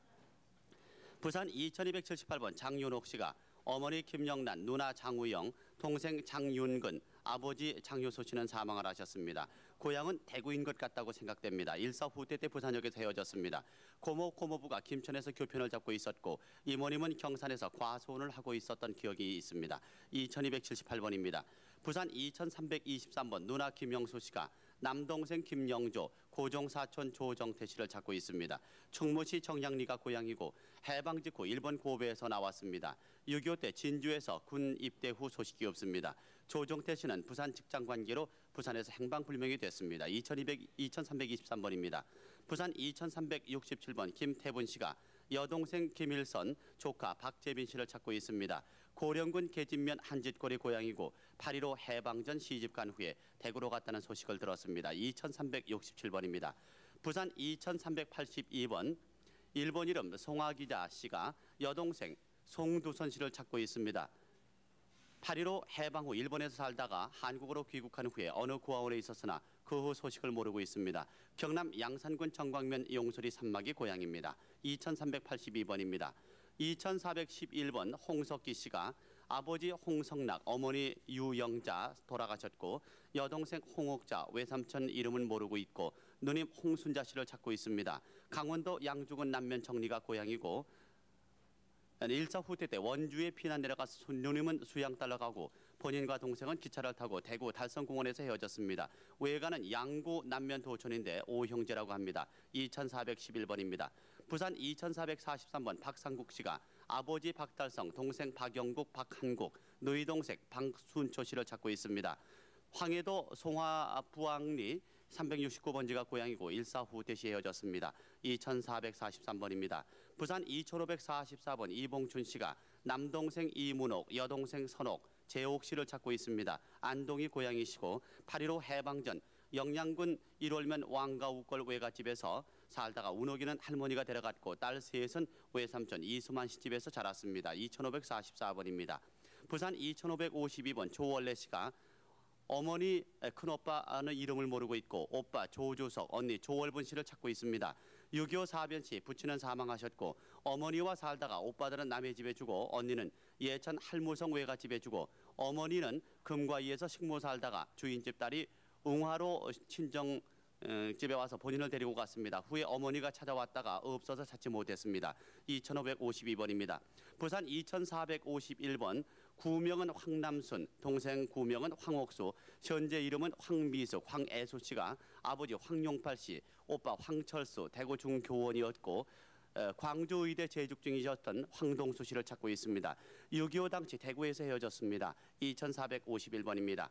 G: 부산 2278번 장윤옥 씨가 어머니 김영란, 누나 장우영, 동생 장윤근, 아버지 장효소 씨는 사망을 하셨습니다. 고향은 대구인 것 같다고 생각됩니다. 일사 후퇴 때 부산역에서 헤어졌습니다. 고모, 고모부가 김천에서 교편을 잡고 있었고 이모님은 경산에서 과소원을 하고 있었던 기억이 있습니다. 2278번입니다. 부산 2323번 누나 김영수 씨가 남동생 김영조, 고종사촌 조정태 씨를 찾고 있습니다. 충무시 정량리가 고향이고 해방 직후 일본 고베에서 나왔습니다. 6.25 때 진주에서 군 입대 후 소식이 없습니다. 조정태 씨는 부산 직장 관계로 부산에서 행방불명이 됐습니다. 2323번입니다. 부산 2367번 김태분 씨가 여동생 김일선, 조카 박재빈 씨를 찾고 있습니다. 고령군 계진면 한짓골이 고향이고 8.15 해방전 시집간 후에 대구로 갔다는 소식을 들었습니다. 2367번입니다. 부산 2382번 일본 이름 송하기자 씨가 여동생 송두선 씨를 찾고 있습니다. 8.15 해방 후 일본에서 살다가 한국으로 귀국한 후에 어느 고아원에 있었으나 그 후 소식을 모르고 있습니다. 경남 양산군 정광면 용소리 산막이 고향입니다. 2382번입니다. 2411번 홍석기 씨가 아버지 홍성락, 어머니 유영자 돌아가셨고 여동생 홍옥자, 외삼촌 이름은 모르고 있고 누님 홍순자 씨를 찾고 있습니다. 강원도 양주군 남면 정리가 고향이고 일사 후퇴 때 원주에 피난 내려가서 누님은 수양 따라 가고 본인과 동생은 기차를 타고 대구 달성공원에서 헤어졌습니다. 외가는 양구 남면 도촌인데 오형제라고 합니다. 2411번입니다. 부산 2443번 박상국 씨가 아버지 박달성, 동생 박영국, 박한국, 누이 동생 박순초 씨를 찾고 있습니다. 황해도 송화부항리 369번지가 고향이고 일사 후퇴 시 헤어졌습니다. 2443번입니다. 부산 2544번 이봉춘 씨가 남동생 이문옥, 여동생 선옥, 재옥 씨를 찾고 있습니다. 안동이 고향이시고 8.15 해방전 영양군 1월면 왕가우골 외갓집에서 살다가 운옥이는 할머니가 데려갔고 딸 셋은 외삼촌 이수만 씨 집에서 자랐습니다. 2544번입니다. 부산 2552번 조원래 씨가 어머니 큰오빠는 이름을 모르고 있고 오빠 조주석, 언니 조월분 씨를 찾고 있습니다. 6.25 사변 시 부친은 사망하셨고 어머니와 살다가 오빠들은 남의 집에 주고 언니는 예천 할무성 외갓집에 주고 어머니는 금과이에서 식모 살다가 주인집 딸이 웅화로 친정 집에 와서 본인을 데리고 갔습니다. 후에 어머니가 찾아왔다가 없어서 찾지 못했습니다. 2552번입니다. 부산 2451번 구명은 황남순, 동생 구명은 황옥수, 현재 이름은 황미숙, 황애수 씨가 아버지 황용팔 씨, 오빠 황철수 대구 중교원이었고 광주 의대 재직 중이셨던 황동수 씨를 찾고 있습니다. 6.25 당시 대구에서 헤어졌습니다. 2451번입니다.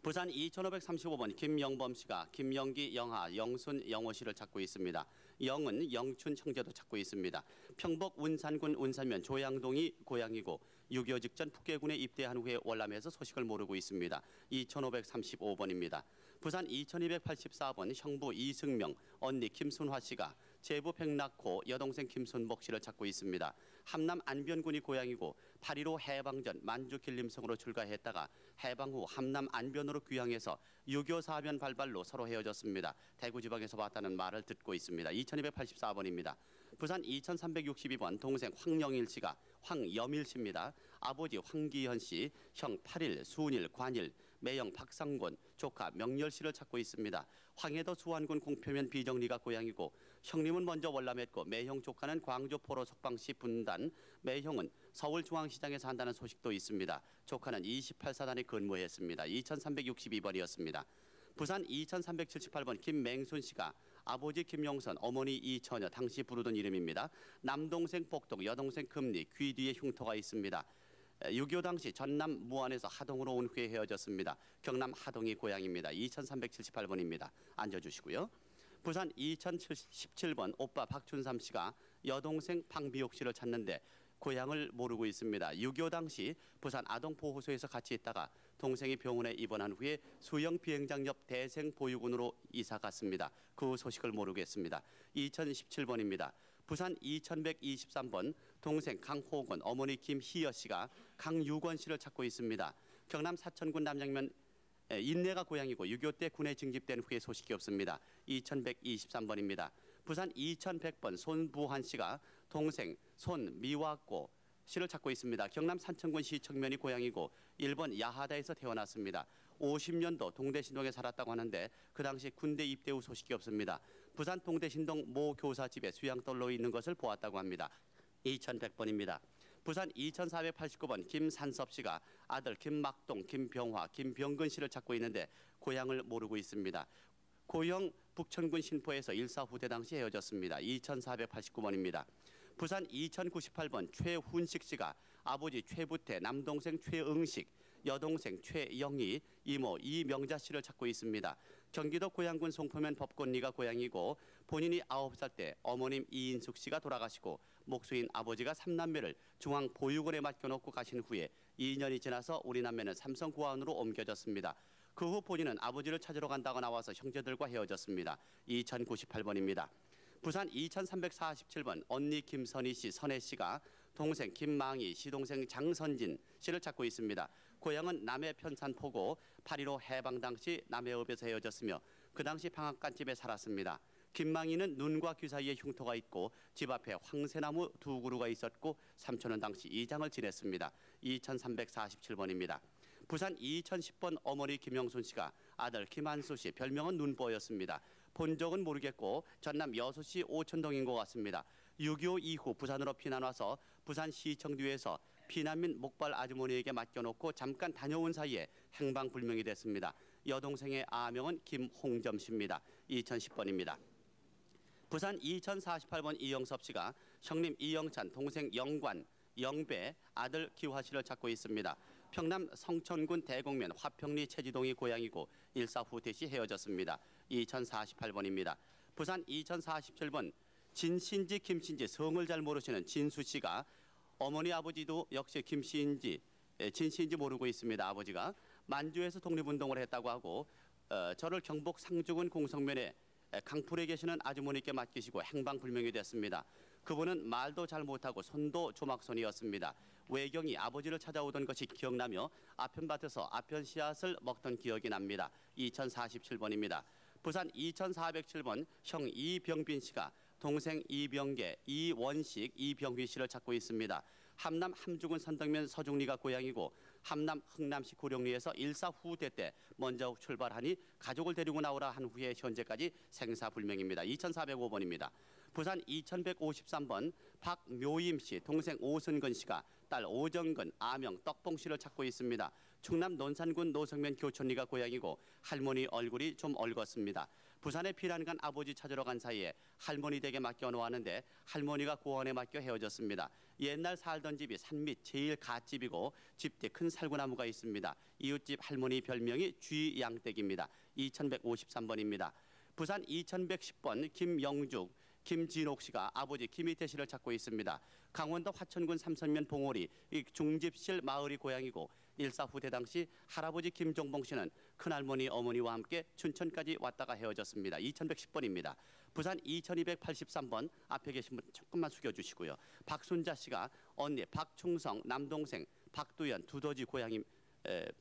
G: 부산 2535번 김영범 씨가 김영기, 영하, 영순, 영호 씨를 찾고 있습니다. 영은 영춘 형제도 찾고 있습니다. 평복 운산군 운산면 조양동이 고향이고 6.25 직전 북계군에 입대한 후에 월남에서 소식을 모르고 있습니다. 2535번입니다. 부산 2284번 형부 이승명, 언니 김순화 씨가 제부 백낙호, 여동생 김순복 씨를 찾고 있습니다. 함남 안변군이 고향이고 8.15 해방전 만주 길림성으로 출가했다가 해방 후 함남 안변으로 귀향해서 6.25 사변 발발로 서로 헤어졌습니다. 대구지방에서 봤다는 말을 듣고 있습니다. 2284번입니다. 부산 2362번 동생 황영일 씨가 황여밀 씨입니다. 아버지 황기현 씨, 형 8일, 수은일, 관일, 매형 박상권, 조카 명렬 씨를 찾고 있습니다. 황해도 수안군 공표면 비정리가 고향이고 형님은 먼저 월남했고 매형 조카는 광주 포로 석방시 분단, 매형은 서울중앙시장에서 한다는 소식도 있습니다. 조카는 28사단에 근무했습니다. 2362번이었습니다. 부산 2378번 김맹순 씨가 아버지 김용선, 어머니 이처녀, 당시 부르던 이름입니다. 남동생 복동, 여동생 금리, 귀 뒤에 흉터가 있습니다. 6.25 당시 전남 무안에서 하동으로 온 후에 헤어졌습니다. 경남 하동이 고향입니다. 2378번입니다. 앉아주시고요. 부산 2017번 오빠 박춘삼 씨가 여동생 방비옥 씨를 찾는데 고향을 모르고 있습니다. 6.25 당시 부산 아동보호소에서 같이 있다가 동생이 병원에 입원한 후에 수영 비행장 옆 대생보육원으로 이사 갔습니다. 그 소식을 모르겠습니다. 2017번입니다. 부산 2123번 동생 강호건, 어머니 김희여 씨가 강유건 씨를 찾고 있습니다. 경남 사천군 남양면 인내가 고향이고 6.25 때 군에 징집된 후에 소식이 없습니다. 2123번입니다. 부산 2100번 손부한 씨가 동생 손미화고 씨를 찾고 있습니다. 경남 산천군 시청면이 고향이고 일본 야하다에서 태어났습니다. 50년도 동대신동에 살았다고 하는데 그 당시 군대 입대 후 소식이 없습니다. 부산 동대신동 모 교사집에 수양떨로 있는 것을 보았다고 합니다. 2100번입니다. 부산 2489번 김산섭 씨가 아들 김막동, 김병화, 김병근 씨를 찾고 있는데 고향을 모르고 있습니다. 고형 북천군 신포에서 일사후대 당시 헤어졌습니다. 2489번입니다. 부산 2098번 최훈식 씨가 아버지 최부태, 남동생 최응식, 여동생 최영희, 이모 이명자 씨를 찾고 있습니다. 경기도 고양군 송포면 법권리가 고향이고 본인이 9살 때 어머님 이인숙 씨가 돌아가시고 목수인 아버지가 3남매를 중앙보육원에 맡겨놓고 가신 후에 2년이 지나서 우리 남매는 삼성구안으로 옮겨졌습니다. 그 후 본인은 아버지를 찾으러 간다고 나와서 형제들과 헤어졌습니다. 2098번입니다. 부산 2347번 언니 김선희 씨, 선혜 씨가 동생 김망희, 시동생 장선진 씨를 찾고 있습니다. 고향은 남해 편산포고 8.15 해방 당시 남해읍에서 헤어졌으며 그 당시 방앗간집에 살았습니다. 김망희는 눈과 귀 사이에 흉터가 있고 집 앞에 황새나무 2그루가 있었고 삼촌은 당시 이장을 지냈습니다. 2347번입니다. 부산 2010번 어머니 김영순 씨가 아들 김한수 씨, 별명은 눈보였습니다. 본 적은 모르겠고 전남 여수시 오천동인 것 같습니다. 6.25 이후 부산으로 피난 와서 부산시청 뒤에서 피난민 목발 아주머니에게 맡겨놓고 잠깐 다녀온 사이에 행방불명이 됐습니다. 여동생의 아명은 김홍점 씨입니다. 2010번입니다. 부산 2048번 이영섭 씨가 형님 이영찬, 동생 영관, 영배, 아들 기화 씨를 찾고 있습니다. 평남 성천군 대곡면 화평리 최지동이 고향이고 일사후퇴 시 헤어졌습니다. 2048번입니다. 부산 2047번 진신지 김신지 성을 잘 모르시는 진수 씨가 어머니 아버지도 역시 김신지 진신지 모르고 있습니다. 아버지가 만주에서 독립운동을 했다고 하고 저를 경북 상주군 공성면에 강풀에 계시는 아주머니께 맡기시고 행방불명이 됐습니다. 그분은 말도 잘 못하고 손도 조막손이었습니다. 외경이 아버지를 찾아오던 것이 기억나며 아편밭에서 아편 씨앗을 먹던 기억이 납니다. 2047번입니다. 부산 2407번 형 이병빈 씨가 동생 이병계, 이원식, 이병휘 씨를 찾고 있습니다. 함남 함주군 선덕면 서중리가 고향이고 함남 흥남시 고령리에서 일사후대 때 먼저 출발하니 가족을 데리고 나오라 한 후에 현재까지 생사불명입니다. 2405번입니다. 부산 2153번 박묘임 씨, 동생 오순근 씨가 딸 오정근, 아명, 떡봉 씨를 찾고 있습니다. 충남 논산군 노성면 교촌리가 고향이고 할머니 얼굴이 좀 얽었습니다. 부산에 피난 간 아버지 찾으러 간 사이에 할머니 댁에 맡겨 놓았는데 할머니가 고원에 맡겨 헤어졌습니다. 옛날 살던 집이 산 밑 제일 갓집이고 집 뒤 큰 살구나무가 있습니다. 이웃집 할머니 별명이 쥐양댁입니다. 2153번입니다. 부산 2110번 김영죽, 김진옥 씨가 아버지 김희태 씨를 찾고 있습니다. 강원도 화천군 삼선면 봉오리 중집실 마을이 고향이고 일사 후대 당시 할아버지 김종봉 씨는 큰할머니 어머니와 함께 춘천까지 왔다가 헤어졌습니다. 2110번입니다. 부산 2283번 앞에 계신 분 조금만 숙여주시고요. 박순자 씨가 언니 박충성, 남동생 박두연 두더지 고향이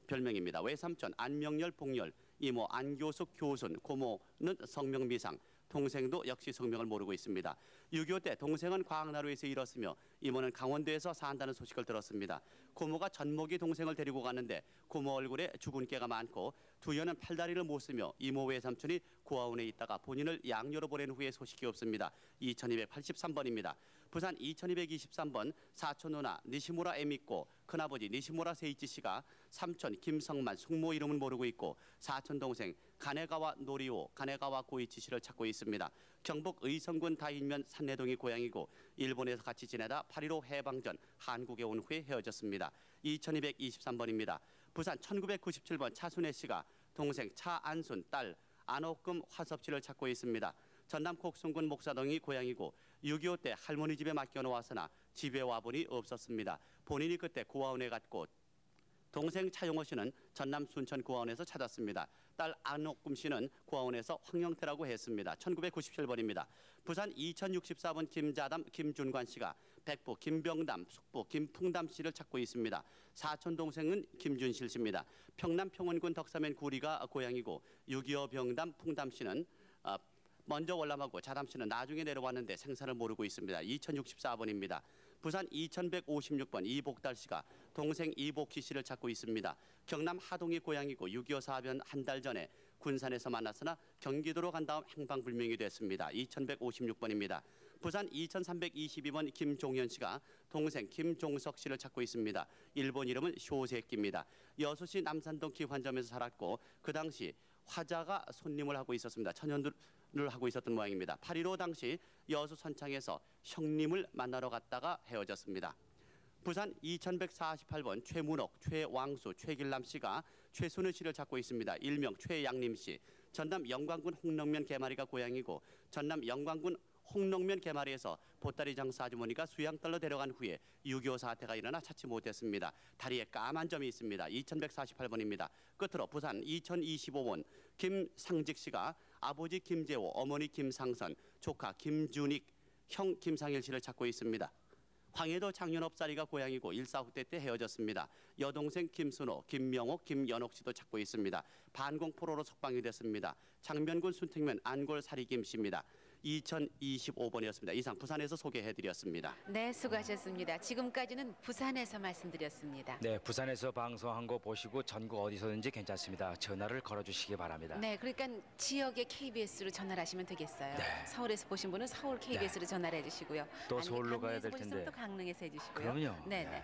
G: 별명입니다. 외삼촌 안명열 봉열, 이모 안교숙 교순, 고모는 성명미상, 동생도 역시 성명을 모르고 있습니다. 6.25 때 동생은 광나루에서 잃었으며 이모는 강원도에서 산다는 소식을 들었습니다. 고모가 젖먹이 동생을 데리고 갔는데 고모 얼굴에 죽은 깨가 많고 두연은 팔다리를 못 쓰며 이모 외삼촌이 고아원에 있다가 본인을 양료로 보낸 후에 소식이 없습니다. 2283번입니다. 부산 2223번 사촌 누나 니시무라 에미코, 큰아버지 니시무라 세이치 씨가 삼촌 김성만 숙모 이름은 모르고 있고 사촌 동생 가네가와 노리오, 가네가와 고이치 씨를 찾고 있습니다. 경북 의성군 다인면 산내동이 고향이고 일본에서 같이 지내다 8.15 해방전 한국에 온 후에 헤어졌습니다. 2223번입니다. 부산 1997번 차순애 씨가 동생 차안순, 딸 안옥금 화섭 씨를 찾고 있습니다. 전남 곡성군 목사동이 고향이고 6.25 때 할머니 집에 맡겨놓았으나 집에 와보니 없었습니다. 본인이 그때 고아원에 갔고 동생 차용호 씨는 전남 순천 고아원에서 찾았습니다. 딸 안옥금 씨는 고아원에서 황영태라고 했습니다. 1997번입니다. 부산 2064번 김자담, 김준관 씨가 백부 김병담, 숙부 김풍담 씨를 찾고 있습니다. 사촌 동생은 김준실 씨입니다. 평남 평원군 덕사면 구리가 고향이고 6.25 병담, 풍담 씨는 먼저 월남하고 자담 씨는 나중에 내려왔는데 생사를 모르고 있습니다. 2064번입니다. 부산 2156번 이복달 씨가 동생 이복희 씨를 찾고 있습니다. 경남 하동이 고향이고 6.25 사변 한 달 전에 군산에서 만났으나 경기도로 간 다음 행방불명이 됐습니다. 2156번입니다. 부산 2322번 김종현 씨가 동생 김종석 씨를 찾고 있습니다. 일본 이름은 쇼세끼입니다. 여수시 남산동 기환점에서 살았고 그 당시 화자가 손님을 하고 있었습니다. 천연두를 하고 있었던 모양입니다. 8.15 당시 여수 선창에서 형님을 만나러 갔다가 헤어졌습니다. 부산 2148번 최문옥, 최왕수, 최길남 씨가 최순우 씨를 찾고 있습니다. 일명 최양림 씨. 전남 영광군 홍릉면 개마리가 고향이고 전남 영광군 홍릉면 개마리에서 보따리 장사 아주머니가 수양딸로 데려간 후에 6.25 사태가 일어나 찾지 못했습니다. 다리에 까만 점이 있습니다. 2148번입니다. 끝으로 부산 2025번 김상직 씨가 아버지 김재호, 어머니 김상선, 조카 김준익, 형 김상일 씨를 찾고 있습니다. 황해도 장윤업사리가 고향이고 1.4 후대 때 헤어졌습니다. 여동생 김순호, 김명옥, 김연옥 씨도 찾고 있습니다. 반공포로로 석방이 됐습니다. 장면군 순택면 안골사리 김 씨입니다. 2025번이었습니다. 이상 부산에서 소개해드렸습니다.
B: 네, 수고하셨습니다. 지금까지는 부산에서 말씀드렸습니다.
A: 네, 부산에서 방송한 거 보시고 전국 어디서든지 괜찮습니다. 전화를 걸어주시기 바랍니다.
B: 네, 그러니까 지역의 KBS로 전화를 하시면 되겠어요.
A: 네.
B: 서울에서 보신 분은 서울 KBS로 전화를 해주시고요.
A: 또
B: 아니면
A: 서울로 가야 될
B: 강릉에서 보신
A: 텐데.
B: 분은 또 강릉에서 해주시고요.
A: 그럼요.
B: 네, 네.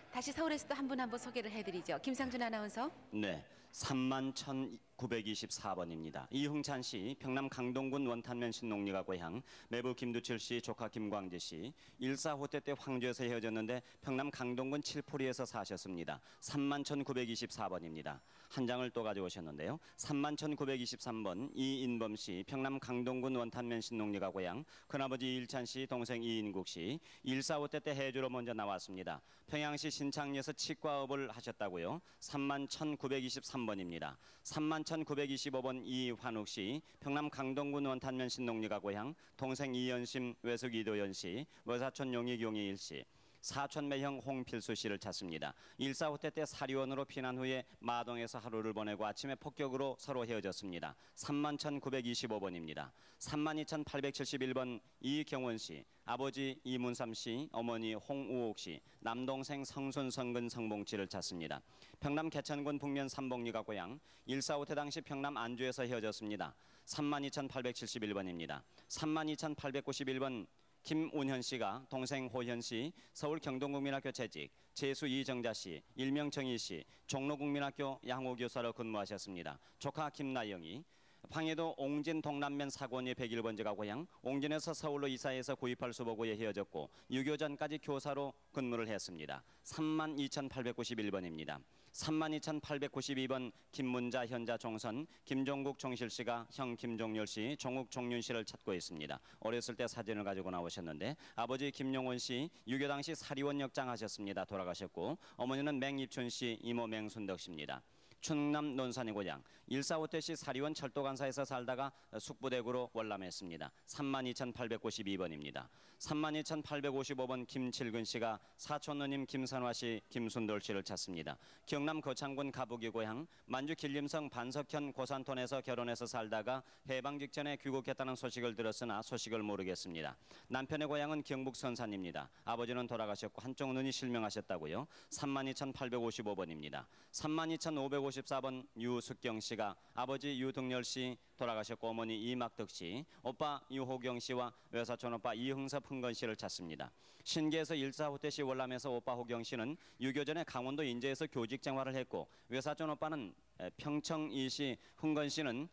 B: 다시 서울에서 또 한 분 한 분 소개를 해드리죠. 김상준 아나운서.
C: 네, 31,924번입니다. 이흥찬 씨, 평남 강동군 원탄면 신농리가 고향, 매부 김두칠 씨, 조카 김광재 씨, 1.4 후대 때 황주에서 헤어졌는데 평남 강동군 칠포리에서 사셨습니다. 31,924번입니다. 한 장을 또 가져오셨는데요. 31,923번 이인범 씨, 평남 강동군 원탄면 신농리가 고향, 큰아버지 이일찬 씨, 동생 이인국 씨, 1.4 후대 때 해주로 먼저 나왔습니다. 평양시 신창리에서 치과업을 하셨다고요. 31,923번입니다. 31,925번 이환욱 씨, 평남 강동군 원탄면 신농리가 고향, 동생 이연심, 외숙 이도연 씨, 외사촌 용익용이일 씨, 사촌 매형 홍필수 씨를 찾습니다. 1.4 후대 때 사리원으로 피난 후에 마동에서 하루를 보내고 아침에 폭격으로 서로 헤어졌습니다. 31,925번입니다. 32,871번 이경원 씨, 아버지 이문삼 씨, 어머니 홍우옥 씨, 남동생 성순, 성근, 성봉치를 찾습니다. 평남 개천군 북면 삼봉리가 고향, 1.4 후대 당시 평남 안주에서 헤어졌습니다. 32,871번입니다. 32,891번 김운현 씨가 동생 호현 씨, 서울 경동국민학교 재직, 재수 이정자 씨, 일명 정희 씨, 종로국민학교 양호교사로 근무하셨습니다. 조카 김나영이 황해도 옹진 동남면 사고원이 101번지가 고향, 옹진에서 서울로 이사해서 구입할 수보고에 헤어졌고 6.25 전까지 교사로 근무를 했습니다. 32,891번입니다. 32,892번 김문자, 현자, 종선, 김종국, 종실 씨가 형 김종열 씨, 종욱, 종윤 씨를 찾고 있습니다. 어렸을 때 사진을 가지고 나오셨는데 아버지 김용원 씨 6.25 당시 사리원 역장 하셨습니다. 돌아가셨고 어머니는 맹입춘 씨, 이모 맹순덕 씨입니다. 충남 논산이 고향, 145태 시 사리원 철도간사에서 살다가 숙부대구로 월남했습니다. 32,892번입니다. 32,855번 김칠근 씨가 사촌 누님 김선화 씨, 김순돌 씨를 찾습니다. 경남 거창군 가부기 고향, 만주 길림성 반석현 고산톤에서 결혼해서 살다가 해방 직전에 귀국했다는 소식을 들었으나 소식을 모르겠습니다. 남편의 고향은 경북 선산입니다. 아버지는 돌아가셨고 한쪽 눈이 실명하셨다고요. 32,855번입니다. 32,554번 유숙경 씨가 아버지 유등열 씨 돌아가셨고 어머니 이막덕 씨, 오빠 유호경 씨와 외사촌 오빠 이흥섭 흥건 씨를 찾습니다. 신계에서 145태 시 월남에서 오빠 호경 씨는 6.25 전에 강원도 인제에서 교직 생활을 했고 외사촌 오빠는 평청 이시 흥건 씨는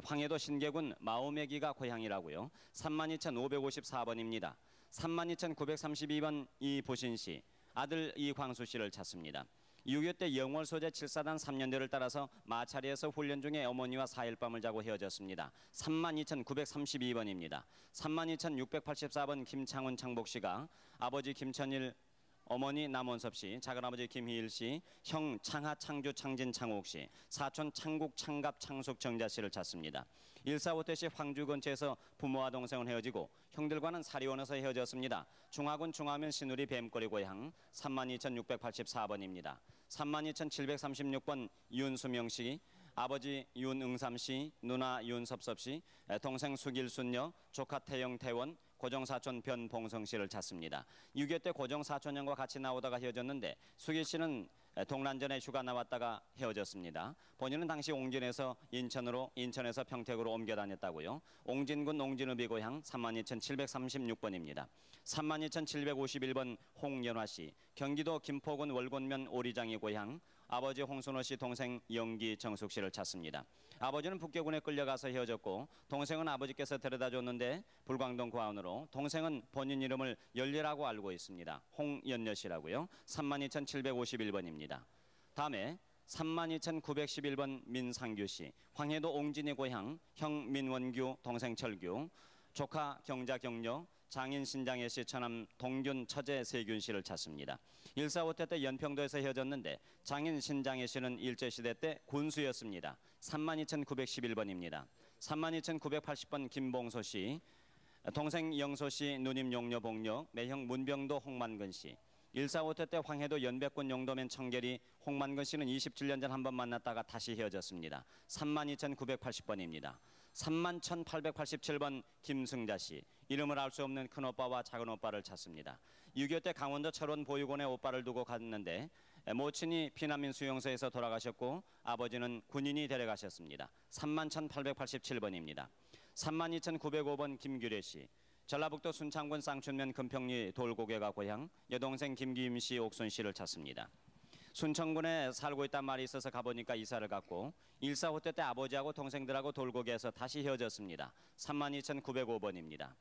C: 황해도 신계군 마오매기가 고향이라고요. 32,554번입니다. 32,932번 이보신 씨, 아들 이광수 씨를 찾습니다. 6.25 때 영월 소재 7사단 3년대를 따라서 마차리에서 훈련 중에 어머니와 4일 밤을 자고 헤어졌습니다. 32,932번입니다. 32,684번 김창훈 창복 씨가 아버지 김천일, 어머니 남원섭 씨, 작은아버지 김희일 씨, 형 창하 창주 창진 창옥 씨, 사촌 창국 창갑 창숙 정자 씨를 찾습니다. 145태 시 황주 근처에서 부모와 동생은 헤어지고 형들과는 사리원에서 헤어졌습니다. 중화군 중화면 신우리 뱀꼬리 고향, 32,684번입니다. 32,736번 윤수명 씨, 아버지 윤응삼 씨, 누나 윤섭섭 씨, 동생 수길순녀, 조카 태영 태원, 고정사촌 변봉성 씨를 찾습니다. 6.25 때 고정사촌형과 같이 나오다가 헤어졌는데 수길 씨는 동란전에 휴가 나왔다가 헤어졌습니다. 본인은 당시 옹진에서 인천으로, 인천에서 평택으로 옮겨 다녔다고요. 옹진군 옹진읍이 고향 32,736번입니다. 32,751번 홍연화 씨, 경기도 김포군 월곤면 오리장이 고향, 아버지 홍순호 씨, 동생 영기 정숙 씨를 찾습니다. 아버지는 북계군에 끌려가서 헤어졌고 동생은 아버지께서 데려다 줬는데 불광동 고아원으로, 동생은 본인 이름을 열리라고 알고 있습니다. 홍연여 씨라고요. 32,751번입니다. 다음에 32,911번 민상규 씨, 황해도 옹진이 고향, 형 민원규, 동생 철규, 조카 경자 경녀, 장인 신장혜 씨, 처남 동균 처제 세균 씨를 찾습니다. 145태 때 연평도에서 헤어졌는데 장인 신장혜 씨는 일제시대 때 군수였습니다. 32,911번입니다. 32,980번 김봉소 씨, 동생 영소 씨, 누님 용녀 복녀, 매형 문병도 홍만근 씨. 145태 때 황해도 연백군 용도면 청계리 홍만근 씨는 27년 전 한 번 만났다가 다시 헤어졌습니다. 32,980번입니다. 31,887번 김승자 씨, 이름을 알 수 없는 큰오빠와 작은오빠를 찾습니다. 6.25 때 강원도 철원 보육원에 오빠를 두고 갔는데 모친이 피난민 수용소에서 돌아가셨고 아버지는 군인이 데려가셨습니다. 31,887번입니다. 32,905번 김규래 씨, 전라북도 순창군 쌍춘면 금평리 돌고개가 고향, 여동생 김기임 씨, 옥순 씨를 찾습니다. 순천군에 살고 있단 말이 있어서 가보니까 이사를 갔고 145태 때 아버지하고 동생들하고 돌고개에서 다시 헤어졌습니다. 32,905번입니다.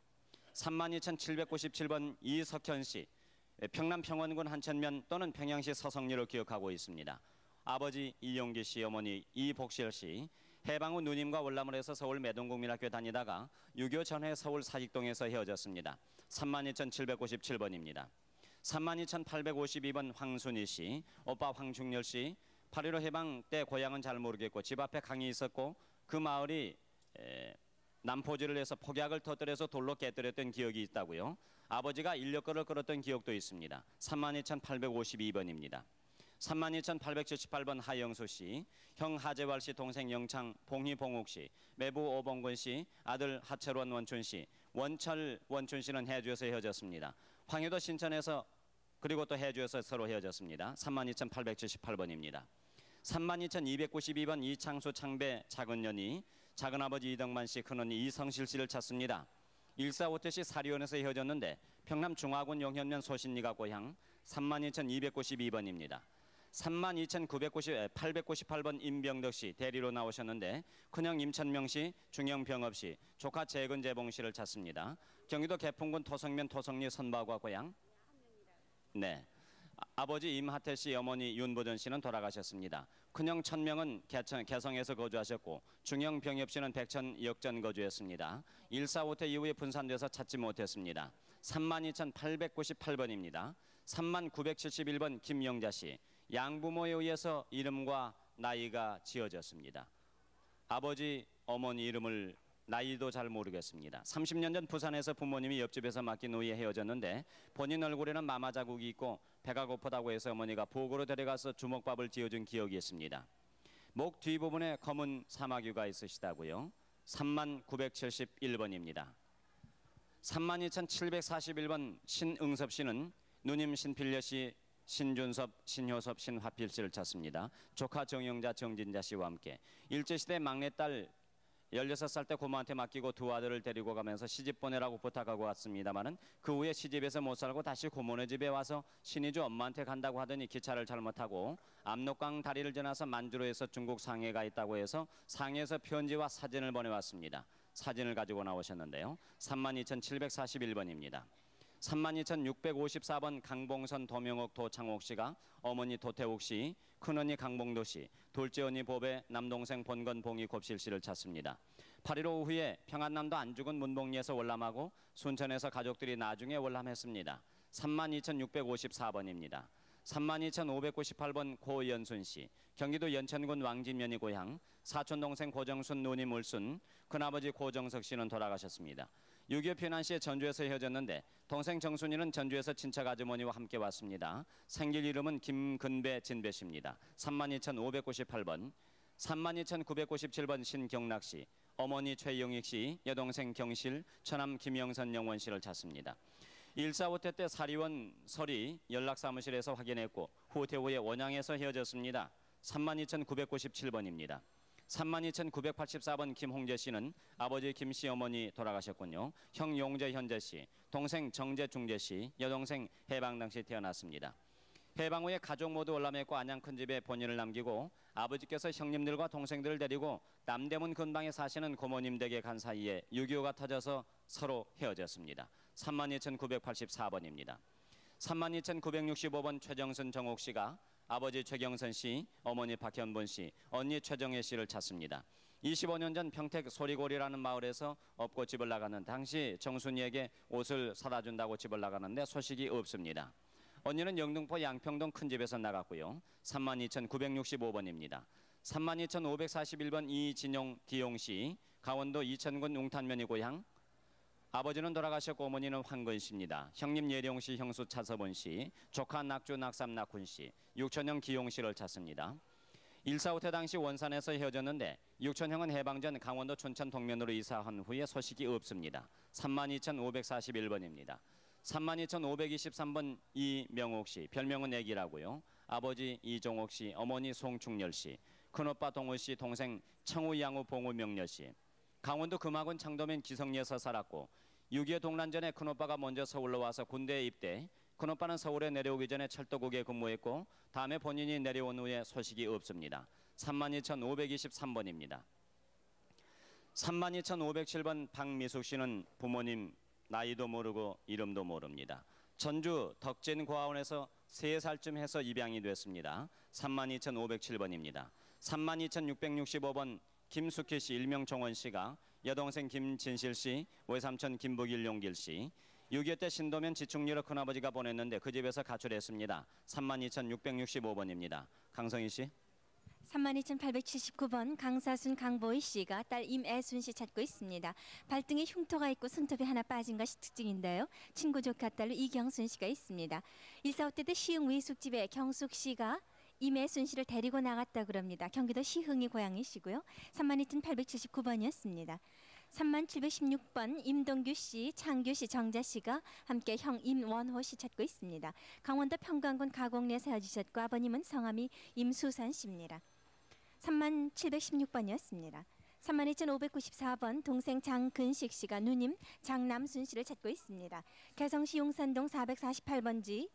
C: 32,797번 이석현 씨, 평남 평원군 한천면 또는 평양시 서성리로 기억하고 있습니다. 아버지 이용기 씨, 어머니 이복실 씨, 해방 후 누님과 월남을 해서 서울 매동국민학교 다니다가 6.25 전해 서울 사직동에서 헤어졌습니다. 32,757번입니다. 32,852번 황순희 씨, 오빠 황중열 씨, 8.15 해방 때 고향은 잘 모르겠고 집 앞에 강이 있었고 그 마을이 남포질을 해서 폭약을 터뜨려서 돌로 깨뜨렸던 기억이 있다고요. 아버지가 인력거를 끌었던 기억도 있습니다. 32,852번입니다. 32,878번 하영수 씨, 형 하재왈 씨, 동생 영창 봉희 봉욱 씨, 매부 오봉근 씨, 아들 하철원 원춘 씨, 원철 원춘 씨는 해주에서 헤어졌습니다. 황해도 신천에서 그리고 또 해주에서 서로 헤어졌습니다. 32,878번입니다. 32,292번 이창수 창배 작은년이, 작은아버지 이덕만 씨, 큰언니 이성실 씨를 찾습니다. 1457시 사리원에서 헤어졌는데 평남 중화군 용현면 소신리가 고향 32,292번입니다. 32,898번 임병덕 씨 대리로 나오셨는데 큰형 임천명 씨, 중형 병업 씨, 조카 재근재봉 씨를 찾습니다. 경기도 개풍군 토성면 토성리 선박과 고향. 네. 아버지 임하태 씨, 어머니 윤보전 씨는 돌아가셨습니다. 큰형 천명은 개성에서 거주하셨고 중형 병엽 씨는 백천 역전 거주했습니다. 1.4.5태 이후에 분산돼서 찾지 못했습니다. 32,898번입니다. 3971번 김영자 씨. 양부모에 의해서 이름과 나이가 지어졌습니다. 아버지, 어머니 이름을 나이도 잘 모르겠습니다. 30년 전 부산에서 부모님이 옆집에서 맡긴 후에 헤어졌는데 본인 얼굴에는 마마 자국이 있고 배가 고프다고 해서 어머니가 보고로 데려가서 주먹밥을 지어준 기억이 있습니다. 목 뒷부분에 검은 사마귀가 있으시다고요. 3971번입니다. 32,741번 신응섭 씨는 누님 신필려 씨, 신준섭, 신효섭, 신화필 씨를 찾습니다. 조카 정영자, 정진자 씨와 함께 일제시대 막내딸 16살 때 고모한테 맡기고 두 아들을 데리고 가면서 시집 보내라고 부탁하고 왔습니다마는 그 후에 시집에서 못 살고 다시 고모네 집에 와서 신의주 엄마한테 간다고 하더니 기차를 잘못하고 압록강 다리를 지나서 만주로에서 중국 상해가 있다고 해서 상해에서 편지와 사진을 보내왔습니다. 사진을 가지고 나오셨는데요. 32,741번입니다. 32,654번 강봉선, 도명옥, 도창옥 씨가 어머니 도태옥 씨, 큰언니 강봉도 씨, 둘째 언니 보배, 남동생 본건, 봉이, 곱실 씨를 찾습니다. 8.15 오후에 평안남도 안죽은 문봉리에서 월남하고 순천에서 가족들이 나중에 월남했습니다. 32,654번입니다. 32,598번 고연순 씨, 경기도 연천군 왕진면이 고향, 사촌동생 고정순, 누님 울순, 큰아버지 고정석 씨는 돌아가셨습니다. 6.25 피난 시에 전주에서 헤어졌는데 동생 정순이는 전주에서 친척 아주머니와 함께 왔습니다. 생길 이름은 김근배, 진배 씨입니다. 32,598번, 32,997번 신경락 씨, 어머니 최영익 씨, 여동생 경실, 처남 김영선, 영원 씨를 찾습니다. 1.4.5태 때 사리원 설이 연락사무실에서 확인했고 후퇴 후에 원양에서 헤어졌습니다. 32,997번입니다. 32,984번 김홍재 씨는 아버지 김씨, 어머니 돌아가셨군요. 형 용재, 현재 씨, 동생 정재, 중재 씨, 여동생 해방 당시 태어났습니다. 해방 후에 가족 모두 월남했고 안양 큰집에 본인을 남기고 아버지께서 형님들과 동생들을 데리고 남대문 근방에 사시는 고모님 댁에 간 사이에 6.25가 터져서 서로 헤어졌습니다. 32,984번입니다. 32,965번 최정선, 정옥 씨가 아버지 최경선 씨, 어머니 박현본 씨, 언니 최정혜 씨를 찾습니다. 25년 전 평택 소리골이라는 마을에서 업고 집을 나가는 당시 정순이에게 옷을 사다 준다고 집을 나가는데 소식이 없습니다. 언니는 영등포 양평동 큰 집에서 나갔고요. 32,965번입니다. 32,541번 이진용, 기용 씨, 강원도 이천군 웅탄면이 고향. 아버지는 돌아가셨고 어머니는 황건 씨입니다. 형님 예령 씨, 형수 차서본 씨, 조카 낙주, 낙삼, 낙훈 씨, 육촌형 기용 씨를 찾습니다. 1.4.5태 당시 원산에서 헤어졌는데 육촌형은 해방 전 강원도 춘천 동면으로 이사한 후에 소식이 없습니다. 32,541번입니다. 32,523번 이명옥 씨, 별명은 애기라고요. 아버지 이종옥 씨, 어머니 송충열 씨, 큰오빠 동우 씨, 동생 청우, 양우, 봉우, 명렬 씨. 강원도 금화군 창도면 기성리에서 살았고 6.25 동란전에 큰오빠가 먼저 서울로 와서 군대에 입대. 큰오빠는 서울에 내려오기 전에 철도국에 근무했고 다음에 본인이 내려온 후에 소식이 없습니다. 32,523번입니다. 32,507번 박미숙 씨는 부모님 나이도 모르고 이름도 모릅니다. 전주 덕진 고아원에서 3살쯤 해서 입양이 됐습니다. 32,507번입니다. 32,665번 김숙희 씨, 일명 종원 씨가 여동생 김진실 씨, 외삼촌 김북일, 용길 씨. 6.25 때 신도면 지충리로 큰아버지가 보냈는데 그 집에서 가출했습니다. 32,665번입니다. 강성희 씨.
F: 32,879번 강사순, 강보희 씨가 딸 임애순 씨 찾고 있습니다. 발등에 흉터가 있고 손톱이 하나 빠진 것이 특징인데요. 친구 조카 딸로 이경순 씨가 있습니다. 1.4.5때 때 시흥 위숙집에 경숙 씨가 임애순 씨를 데리고 나갔다 그럽니다. 경기도 시흥이 고향이시고요. 32,879번이었습니다. 3716번 임동규 씨, 창규 씨, 정자 씨가 함께 형 임원호 씨 찾고 있습니다. 강원도 평강군 가곡리에서 헤어지셨고 아버님은 성함이 임수산 씨입니다. 3716번이었습니다. 32,594번 동생 장근식 씨가 누님 장남순 씨를 찾고 있습니다. 개성시 용산동 448번지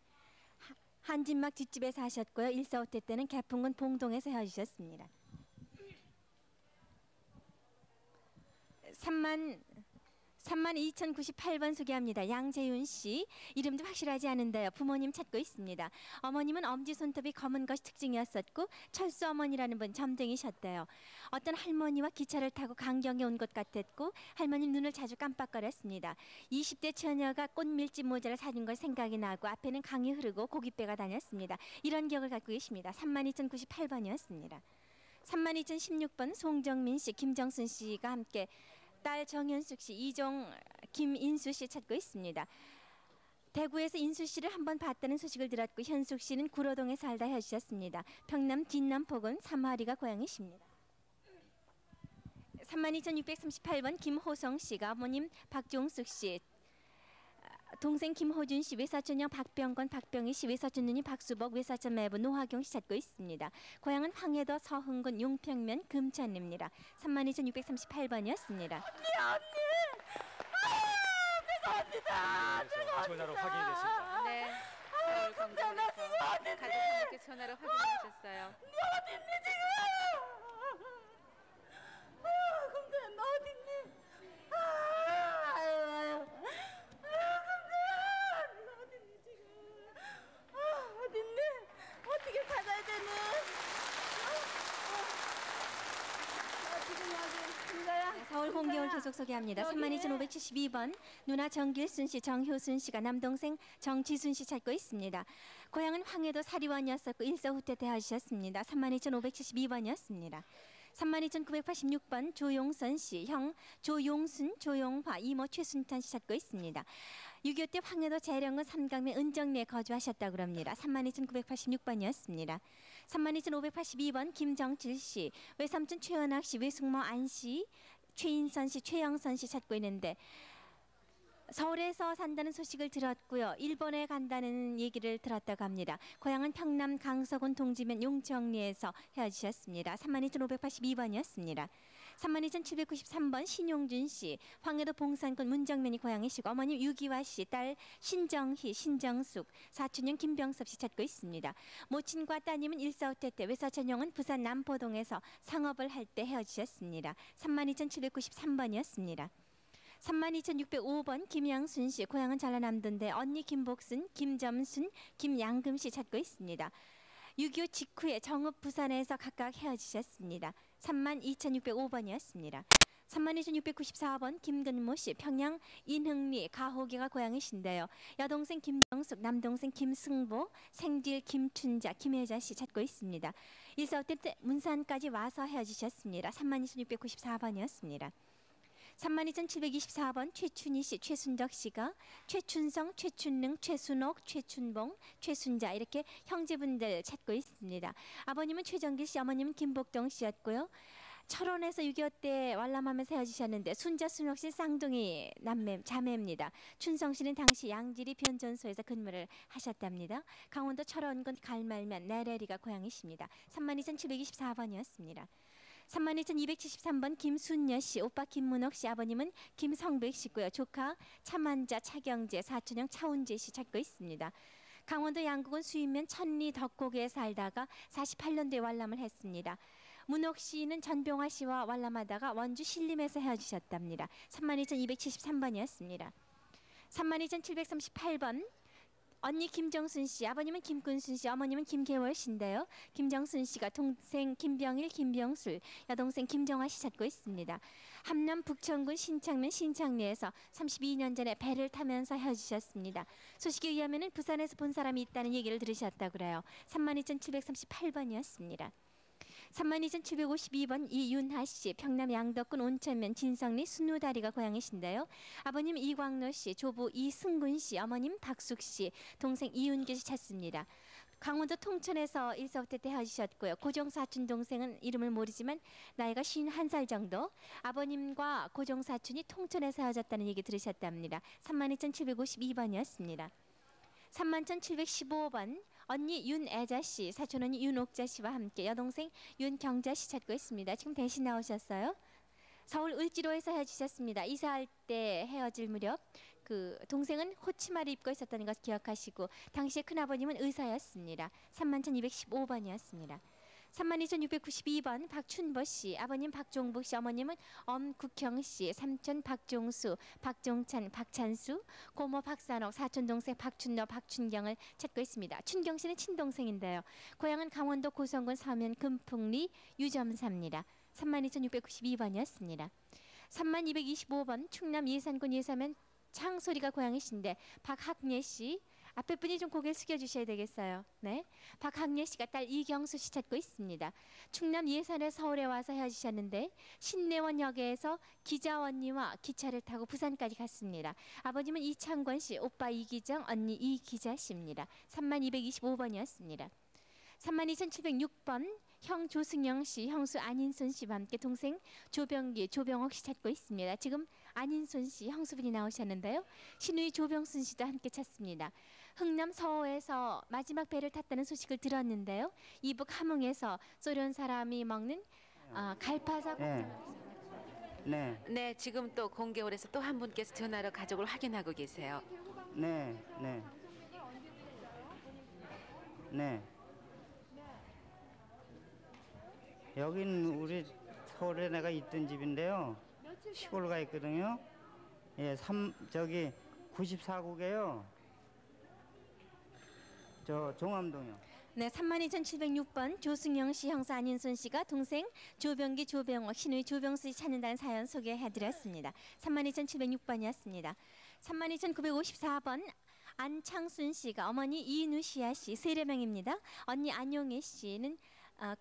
F: 한진막 뒷집에 사셨고요. 145대 때는 개풍군 봉동에서 헤어지셨습니다. 32,098번 소개합니다. 양재윤 씨. 이름도 확실하지 않은데요. 부모님 찾고 있습니다. 어머님은 엄지손톱이 검은 것이 특징이었었고 철수 어머니라는 분 점등이셨대요. 어떤 할머니와 기차를 타고 강경에 온 것 같았고 할머님 눈을 자주 깜빡거렸습니다. 20대 처녀가 꽃밀집 모자를 사준 걸 생각이 나고 앞에는 강이 흐르고 고깃배가 다녔습니다. 이런 기억을 갖고 계십니다. 32,098번이었습니다. 32,016번 송정민 씨, 김정순 씨가 함께 딸 정현숙 씨, 이종 김인수 씨 찾고 있습니다. 대구에서 인수 씨를 한번 봤다는 소식을 들었고 현숙 씨는 구로동에 살다 헤어지셨습니다. 평남 뒷남포군 삼하리가 고향이십니다. 32,638번 김호성 씨가 어머님 박종숙 씨, 동생 김호준 씨, 외사촌형 박병건, 박병희 씨, 외사촌 누님 박수복, 외사촌 매부 노화경 씨 찾고 있습니다. 고향은 황해도 서흥군 용평면 금천입니다. 32,638번이었습니다.
D: 언니! 내가 언니다!
A: 전화로 확인이 됐습니다.
B: 네. 서울 검정에서 가족분께 전화로 확인하셨어요.
D: 어딨니 지금? 금자야 너 어딨니? 금자야 너 어딨니 지금? 어딨니? 어떻게 찾아야 되니? 지금 여기 금자야.
F: 네, 서울 공개월 계속 소개합니다. 32,572번 누나 정길순 씨, 정효순 씨가 남동생 정지순 씨 찾고 있습니다. 고향은 황해도 사리원이었었고 일서후퇴 대하셨습니다. 32,572번이었습니다. 32,986번 조용선 씨, 형 조용순, 조용화, 이모 최순탄 씨 찾고 있습니다. 6.25 때 황해도 재령은 삼강면 은정리에 거주하셨다고 합니다. 32,986번이었습니다. 32,582번 김정칠 씨, 외삼촌 최은학 씨, 외숙모 안 씨, 최인선 씨, 최영선 씨 찾고 있는데 서울에서 산다는 소식을 들었고요. 일본에 간다는 얘기를 들었다고 합니다. 고향은 평남 강서군 동지면 용정리에서 헤어지셨습니다. 32,582번이었습니다. 32,793번 신용준 씨, 황해도 봉산군 문정면이 고향이시고 어머님 유기화 씨, 딸 신정희, 신정숙, 사촌형 김병섭 씨 찾고 있습니다. 모친과 따님은 145태 때, 외사촌형은 부산 남포동에서 상업을 할 때 헤어지셨습니다. 32,793번이었습니다. 32,605번 김양순 씨, 고향은 전라남도인데 언니 김복순, 김점순, 김양금 씨 찾고 있습니다. 6.25 직후에 정읍 부산에서 각각 헤어지셨습니다. 32,605번이었습니다. 32,694번 김근모 씨, 평양 인흥리 가호기가 고향이신데요. 여동생 김정숙, 남동생 김승보, 생질 김춘자, 김혜자 씨 찾고 있습니다. 145때 때 문산까지 와서 헤어지셨습니다. 32,694번이었습니다. 32,724번 최춘희 씨, 최순덕 씨가 최춘성, 최춘능, 최순옥, 최춘봉, 최순자 이렇게 형제분들 찾고 있습니다. 아버님은 최정길 씨, 어머님은 김복동 씨였고요. 철원에서 6.25 때 월남하면서 헤어지셨는데 순자, 순옥 씨 쌍둥이 자매입니다. 춘성 씨는 당시 양지리 변전소에서 근무를 하셨답니다. 강원도 철원군 갈말면 내레리가 고향이십니다. 32,724번이었습니다. 32,273번 김순여 씨, 오빠 김문옥 씨, 아버님은 김성백 씨고요. 조카 차만자, 차경재, 사촌형 차운재 씨 찾고 있습니다. 강원도 양구군 수인면 천리 덕곡에 살다가 48년도에 월남을 했습니다. 문옥 씨는 전병화 씨와 월남하다가 원주 신림에서 헤어지셨답니다. 32,273번이었습니다. 32,738번 언니 김정순 씨, 아버님은 김군순 씨, 어머님은 김계월 씨인데요. 김정순 씨가 동생 김병일, 김병술, 여동생 김정화 씨 찾고 있습니다. 함남 북천군 신창면 신창리에서 32년 전에 배를 타면서 헤어지셨습니다. 소식에 의하면 부산에서 본 사람이 있다는 얘기를 들으셨다고 그래요. 32,738번이었습니다. 32,752번 이윤하 씨, 평남 양덕군 온천면 진성리 순우다리가 고향이신데요. 아버님 이광로 씨, 조부 이승군 씨, 어머님 박숙 씨, 동생 이윤규 씨 찾습니다. 강원도 통천에서 145태 때 헤어지셨고요. 고종사촌 동생은 이름을 모르지만 나이가 51살 정도. 아버님과 고종사촌이 통천에서 헤어졌다는 얘기 들으셨답니다. 32,752번이었습니다. 31,715번 언니 윤애자 씨, 사촌 언니 윤옥자 씨와 함께 여동생 윤경자 씨 찾고 있습니다. 지금 대신 나오셨어요. 서울 을지로에서 헤어지셨습니다. 이사할 때 헤어질 무렵 그 동생은 호치마를 입고 있었다는 것 기억하시고 당시에 큰아버님은 의사였습니다. 31,215번이었습니다. 32,692번 박춘보 씨, 아버님 박종복 씨, 어머님은 엄국형 씨, 삼촌 박종수, 박종찬, 박찬수, 고모 박산옥, 사촌 동생 박춘너, 박춘경을 찾고 있습니다. 춘경 씨는 친동생인데요. 고향은 강원도 고성군 서면 금풍리 유점사입니다. 32,692번이었습니다. 3225번 충남 예산군 예사면 창소리가 고향이신데 박학예 씨, 앞에 분이 좀 고개를 숙여주셔야 되겠어요. 네, 박학예 씨가 딸 이경수 씨 찾고 있습니다. 충남 예산에 서울에 와서 헤어지셨는데 신내원역에서 기자 언니와 기차를 타고 부산까지 갔습니다. 아버님은 이창권 씨, 오빠 이기정, 언니 이기자 씨입니다. 3225번이었습니다. 32,706번 형 조승영 씨, 형수 안인손 씨와 함께 동생 조병기, 조병옥 씨 찾고 있습니다. 지금 안인손 씨 형수분이 나오셨는데요. 시누이 조병순 씨도 함께 찾습니다. 흥남 서호에서 마지막 배를 탔다는 소식을 들었는데요. 이북 함흥에서 소련 사람이 먹는 갈파사
H: 네.
B: 네, 지금 또 공개홀에서 또 한 분께서 전화로 가족을 확인하고 계세요.
H: 네. 여긴 우리 서울에 내가 있던 집인데요. 시골 가 있거든요. 예, 저기 94국에요. 저 종암동이요.
F: 네, 32,706번 조승영 씨 형사 안인손 씨가 동생 조병기, 조병옥, 시누이 조병수 씨 찾는다는 사연 소개해드렸습니다. 32,706번이었습니다. 32,954번 안창순 씨가 어머니 이누시아 씨 세례명입니다. 언니 안용혜 씨는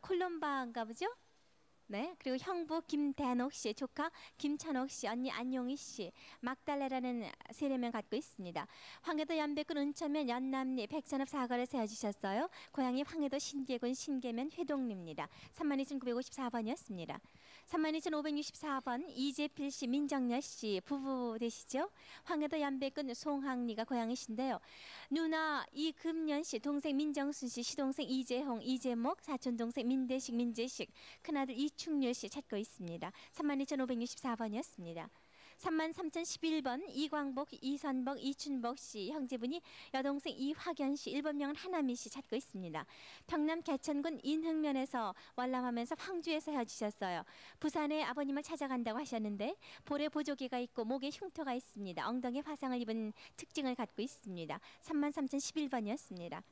F: 콜롬바인가 보죠? 네, 그리고 형부 김대녹 씨, 조카 김찬옥 씨, 언니 안용희 씨, 막달레라는 세례명 갖고 있습니다. 황해도 연백군 은천면 연남리 백산읍 사거를 세워주셨어요. 고향이 황해도 신계군 신계면 회동리입니다. 32,954번이었습니다. 32,564번 이재필 씨, 민정여 씨 부부 되시죠? 황해도 연백군 송항리가 고향이신데요. 누나 이금년 씨, 동생 민정순 씨, 시동생 이재홍, 이재목, 사촌 동생 민대식, 민재식, 큰아들 이충렬 씨 찾고 있습니다. 32,564번이었습니다. 33,011번 이광복, 이선복, 이춘복 씨 형제분이 여동생 이화견 씨, 일본명은 하나미 씨 찾고 있습니다. 평남 개천군 인흥면에서 월남하면서 황주에서 헤어지셨어요. 부산에 아버님을 찾아간다고 하셨는데 볼에 보조개가 있고 목에 흉터가 있습니다. 엉덩이에 화상을 입은 특징을 갖고 있습니다. 33,011번이었습니다.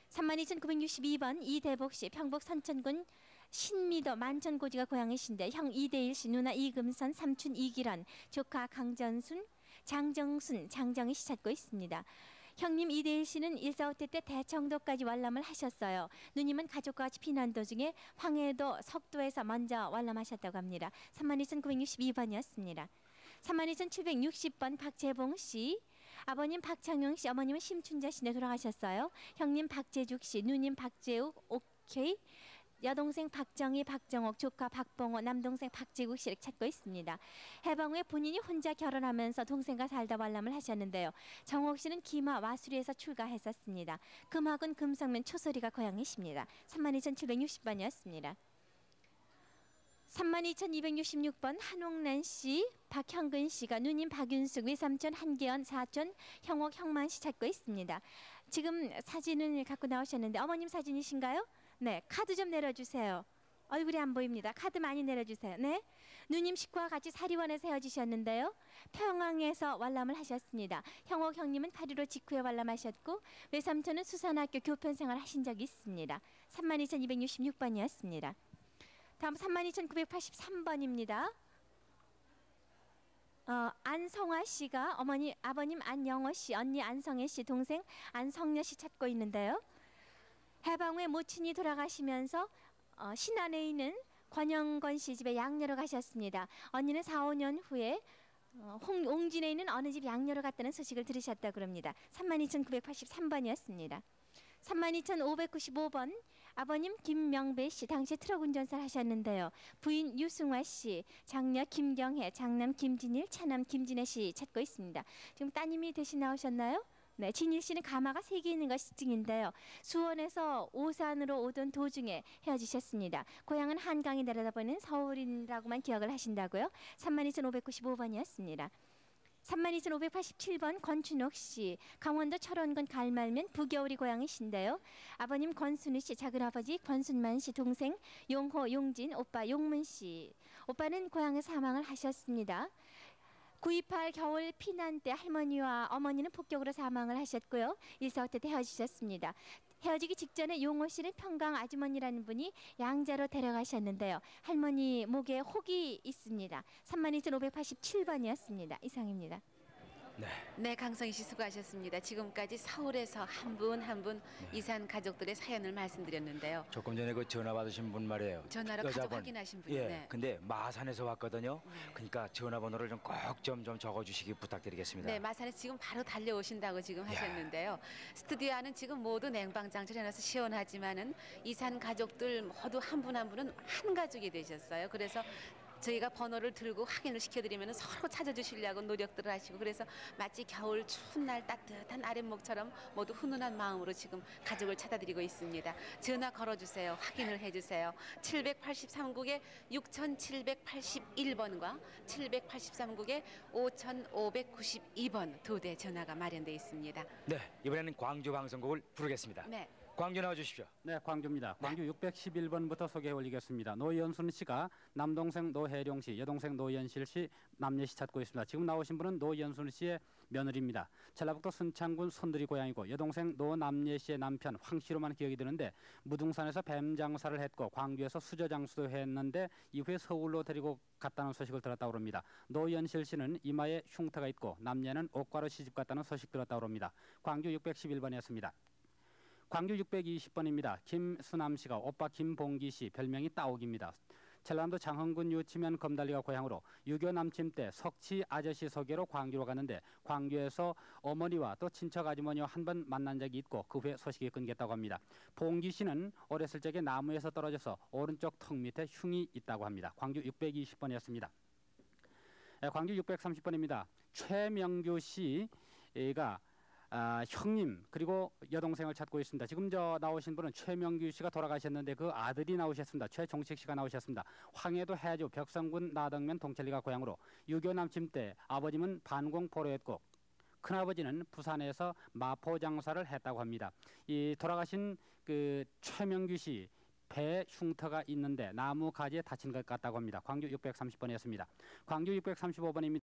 F: 32,962번 이대복 씨, 평북 선천군 신미도 만천고지가 고향이신데 형 이대일 씨, 누나 이금선, 삼촌 이기란, 조카 강전순, 장정순, 장정희 씨 찾고 있습니다. 형님 이대일 씨는 1.4.5태 때 대청도까지 월남을 하셨어요. 누님은 가족과 같이 피난 도중에 황해도 석도에서 먼저 월남하셨다고 합니다. 32,962번이었습니다. 32,760번 박재봉 씨, 아버님 박창용 씨, 어머님은 심춘자 씨네 돌아가셨어요. 형님 박재죽 씨, 누님 박재욱, 오케이. 여동생 박정희, 박정옥, 조카 박봉호, 남동생 박재국 씨를 찾고 있습니다. 해방 후에 본인이 혼자 결혼하면서 동생과 살다 월남을 하셨는데요. 정옥 씨는 기마 와수리에서 출가했었습니다. 금학은 금성면 초소리가 고향이십니다. 32,760번이었습니다. 32,266번 한옥란 씨, 박형근 씨가 누님 박윤숙, 외삼촌 한계연, 사촌 형옥, 형만 씨 찾고 있습니다. 지금 사진을 갖고 나오셨는데 어머님 사진이신가요? 네, 카드 좀 내려주세요. 얼굴이 안 보입니다. 카드 많이 내려주세요. 네, 누님 식구와 같이 사리원에서 헤어지셨는데요. 평양에서 월남을 하셨습니다. 형옥 형님은 8.15 직후에 월남하셨고 외삼촌은 수산학교 교편생활 하신 적이 있습니다. 32,266번이었습니다. 다음 32,983번입니다. 안성화 씨가 어머니, 아버님 안영호 씨, 언니 안성애 씨, 동생 안성녀 씨 찾고 있는데요. 해방 후에 모친이 돌아가시면서 신안에 있는 권영건 씨 집에 양녀로 가셨습니다. 언니는 4, 5년 후에 옹진에 있는 어느 집 양녀로 갔다는 소식을 들으셨다고 합니다. 32,983번이었습니다. 32,595번 아버님 김명배 씨, 당시 트럭 운전사를 하셨는데요. 부인 유승화 씨, 장녀 김경혜, 장남 김진일, 차남 김진애 씨 찾고 있습니다. 지금 따님이 대신 나오셨나요? 네, 진일 씨는 가마가 3개 있는 것이 특징인데요. 수원에서 오산으로 오던 도중에 헤어지셨습니다. 고향은 한강이 내려다보는 서울이라고만 기억을 하신다고요. 32,595번이었습니다. 32,587번 권춘옥 씨, 강원도 철원군 갈말면 부겨울이 고향이신데요. 아버님 권순우 씨, 작은아버지 권순만 씨, 동생 용호, 용진, 오빠 용문 씨. 오빠는 고향에 사망을 하셨습니다. 9.28 겨울 피난 때 할머니와 어머니는 폭격으로 사망을 하셨고요. 일사후퇴 때 헤어지셨습니다. 헤어지기 직전에 용호 씨는 평강 아주머니라는 분이 양자로 데려가셨는데요. 할머니 목에 혹이 있습니다. 32,587번이었습니다. 이상입니다.
B: 네, 강성희 씨 수고하셨습니다. 지금까지 서울에서 한 분 한 분 이산 가족들의 사연을 말씀드렸는데요.
A: 조금 전에 그 전화 받으신 분 말이에요.
B: 전화로 가족 확인하신 분이요.
A: 예,
B: 네.
A: 근데 마산에서 왔거든요.
B: 네.
A: 그러니까 전화번호를 좀 꼭 좀 적어주시기 부탁드리겠습니다.
B: 네, 마산에서 지금 바로 달려오신다고 지금 하셨는데요. 스튜디오 안은 지금 모두 냉방장치를 해놔서 시원하지만은 이산 가족들 모두 한 분 한 분은 한 가족이 되셨어요. 그래서 저희가 번호를 들고 확인을 시켜드리면 서로 찾아주시려고 노력들을 하시고, 그래서 마치 겨울 추운 날 따뜻한 아랫목처럼 모두 훈훈한 마음으로 지금 가족을 찾아드리고 있습니다. 전화 걸어주세요. 확인을 해주세요. 783국에 6781번과 783국에 5592번 두 대 전화가 마련되어 있습니다.
A: 네, 이번에는 광주 방송국을 부르겠습니다.
B: 네.
A: 광주 나와주십시오.
I: 네, 광주입니다. 광주 611번부터 소개해 올리겠습니다. 노연순 씨가 남동생 노혜룡 씨, 여동생 노연실 씨, 남녀 씨 찾고 있습니다. 지금 나오신 분은 노연순 씨의 며느리입니다. 전라북도 순창군 손들이 고향이고 여동생 노남예 씨의 남편 황 씨로만 기억이 드는데 무등산에서 뱀 장사를 했고 광주에서 수저 장수도 했는데 이후에 서울로 데리고 갔다는 소식을 들었다고 합니다. 노연실 씨는 이마에 흉터가 있고 남녀는 옷가루 시집 갔다는 소식 들었다고 합니다. 광주 611번이었습니다. 광주 620번입니다. 김수남 씨가 오빠 김봉기 씨, 별명이 따옥입니다. 전라남도 장흥군 유치면 검달리가 고향으로 6.25 남침 때 석치 아저씨 소개로 광주로 갔는데 광주에서 어머니와 또 친척 아주머니와 한 번 만난 적이 있고 그 후에 소식이 끊겼다고 합니다. 봉기 씨는 어렸을 적에 나무에서 떨어져서 오른쪽 턱 밑에 흉이 있다고 합니다. 광주 620번이었습니다. 광주 630번입니다. 최명규 씨가 형님 그리고 여동생을 찾고 있습니다. 지금 나오신 분은 최명규 씨가 돌아가셨는데 그 아들이 나오셨습니다. 최종식 씨가 나오셨습니다. 황해도 해주 벽성군 나덕면 동천리가 고향으로 6.25 남침 때 아버님은 반공포로였고 큰아버지는 부산에서 마포 장사를 했다고 합니다. 이 돌아가신 그 최명규 씨 배에 흉터가 있는데 나무 가지에 다친 것 같다고 합니다. 광주 630번이었습니다. 광주 635번입니다.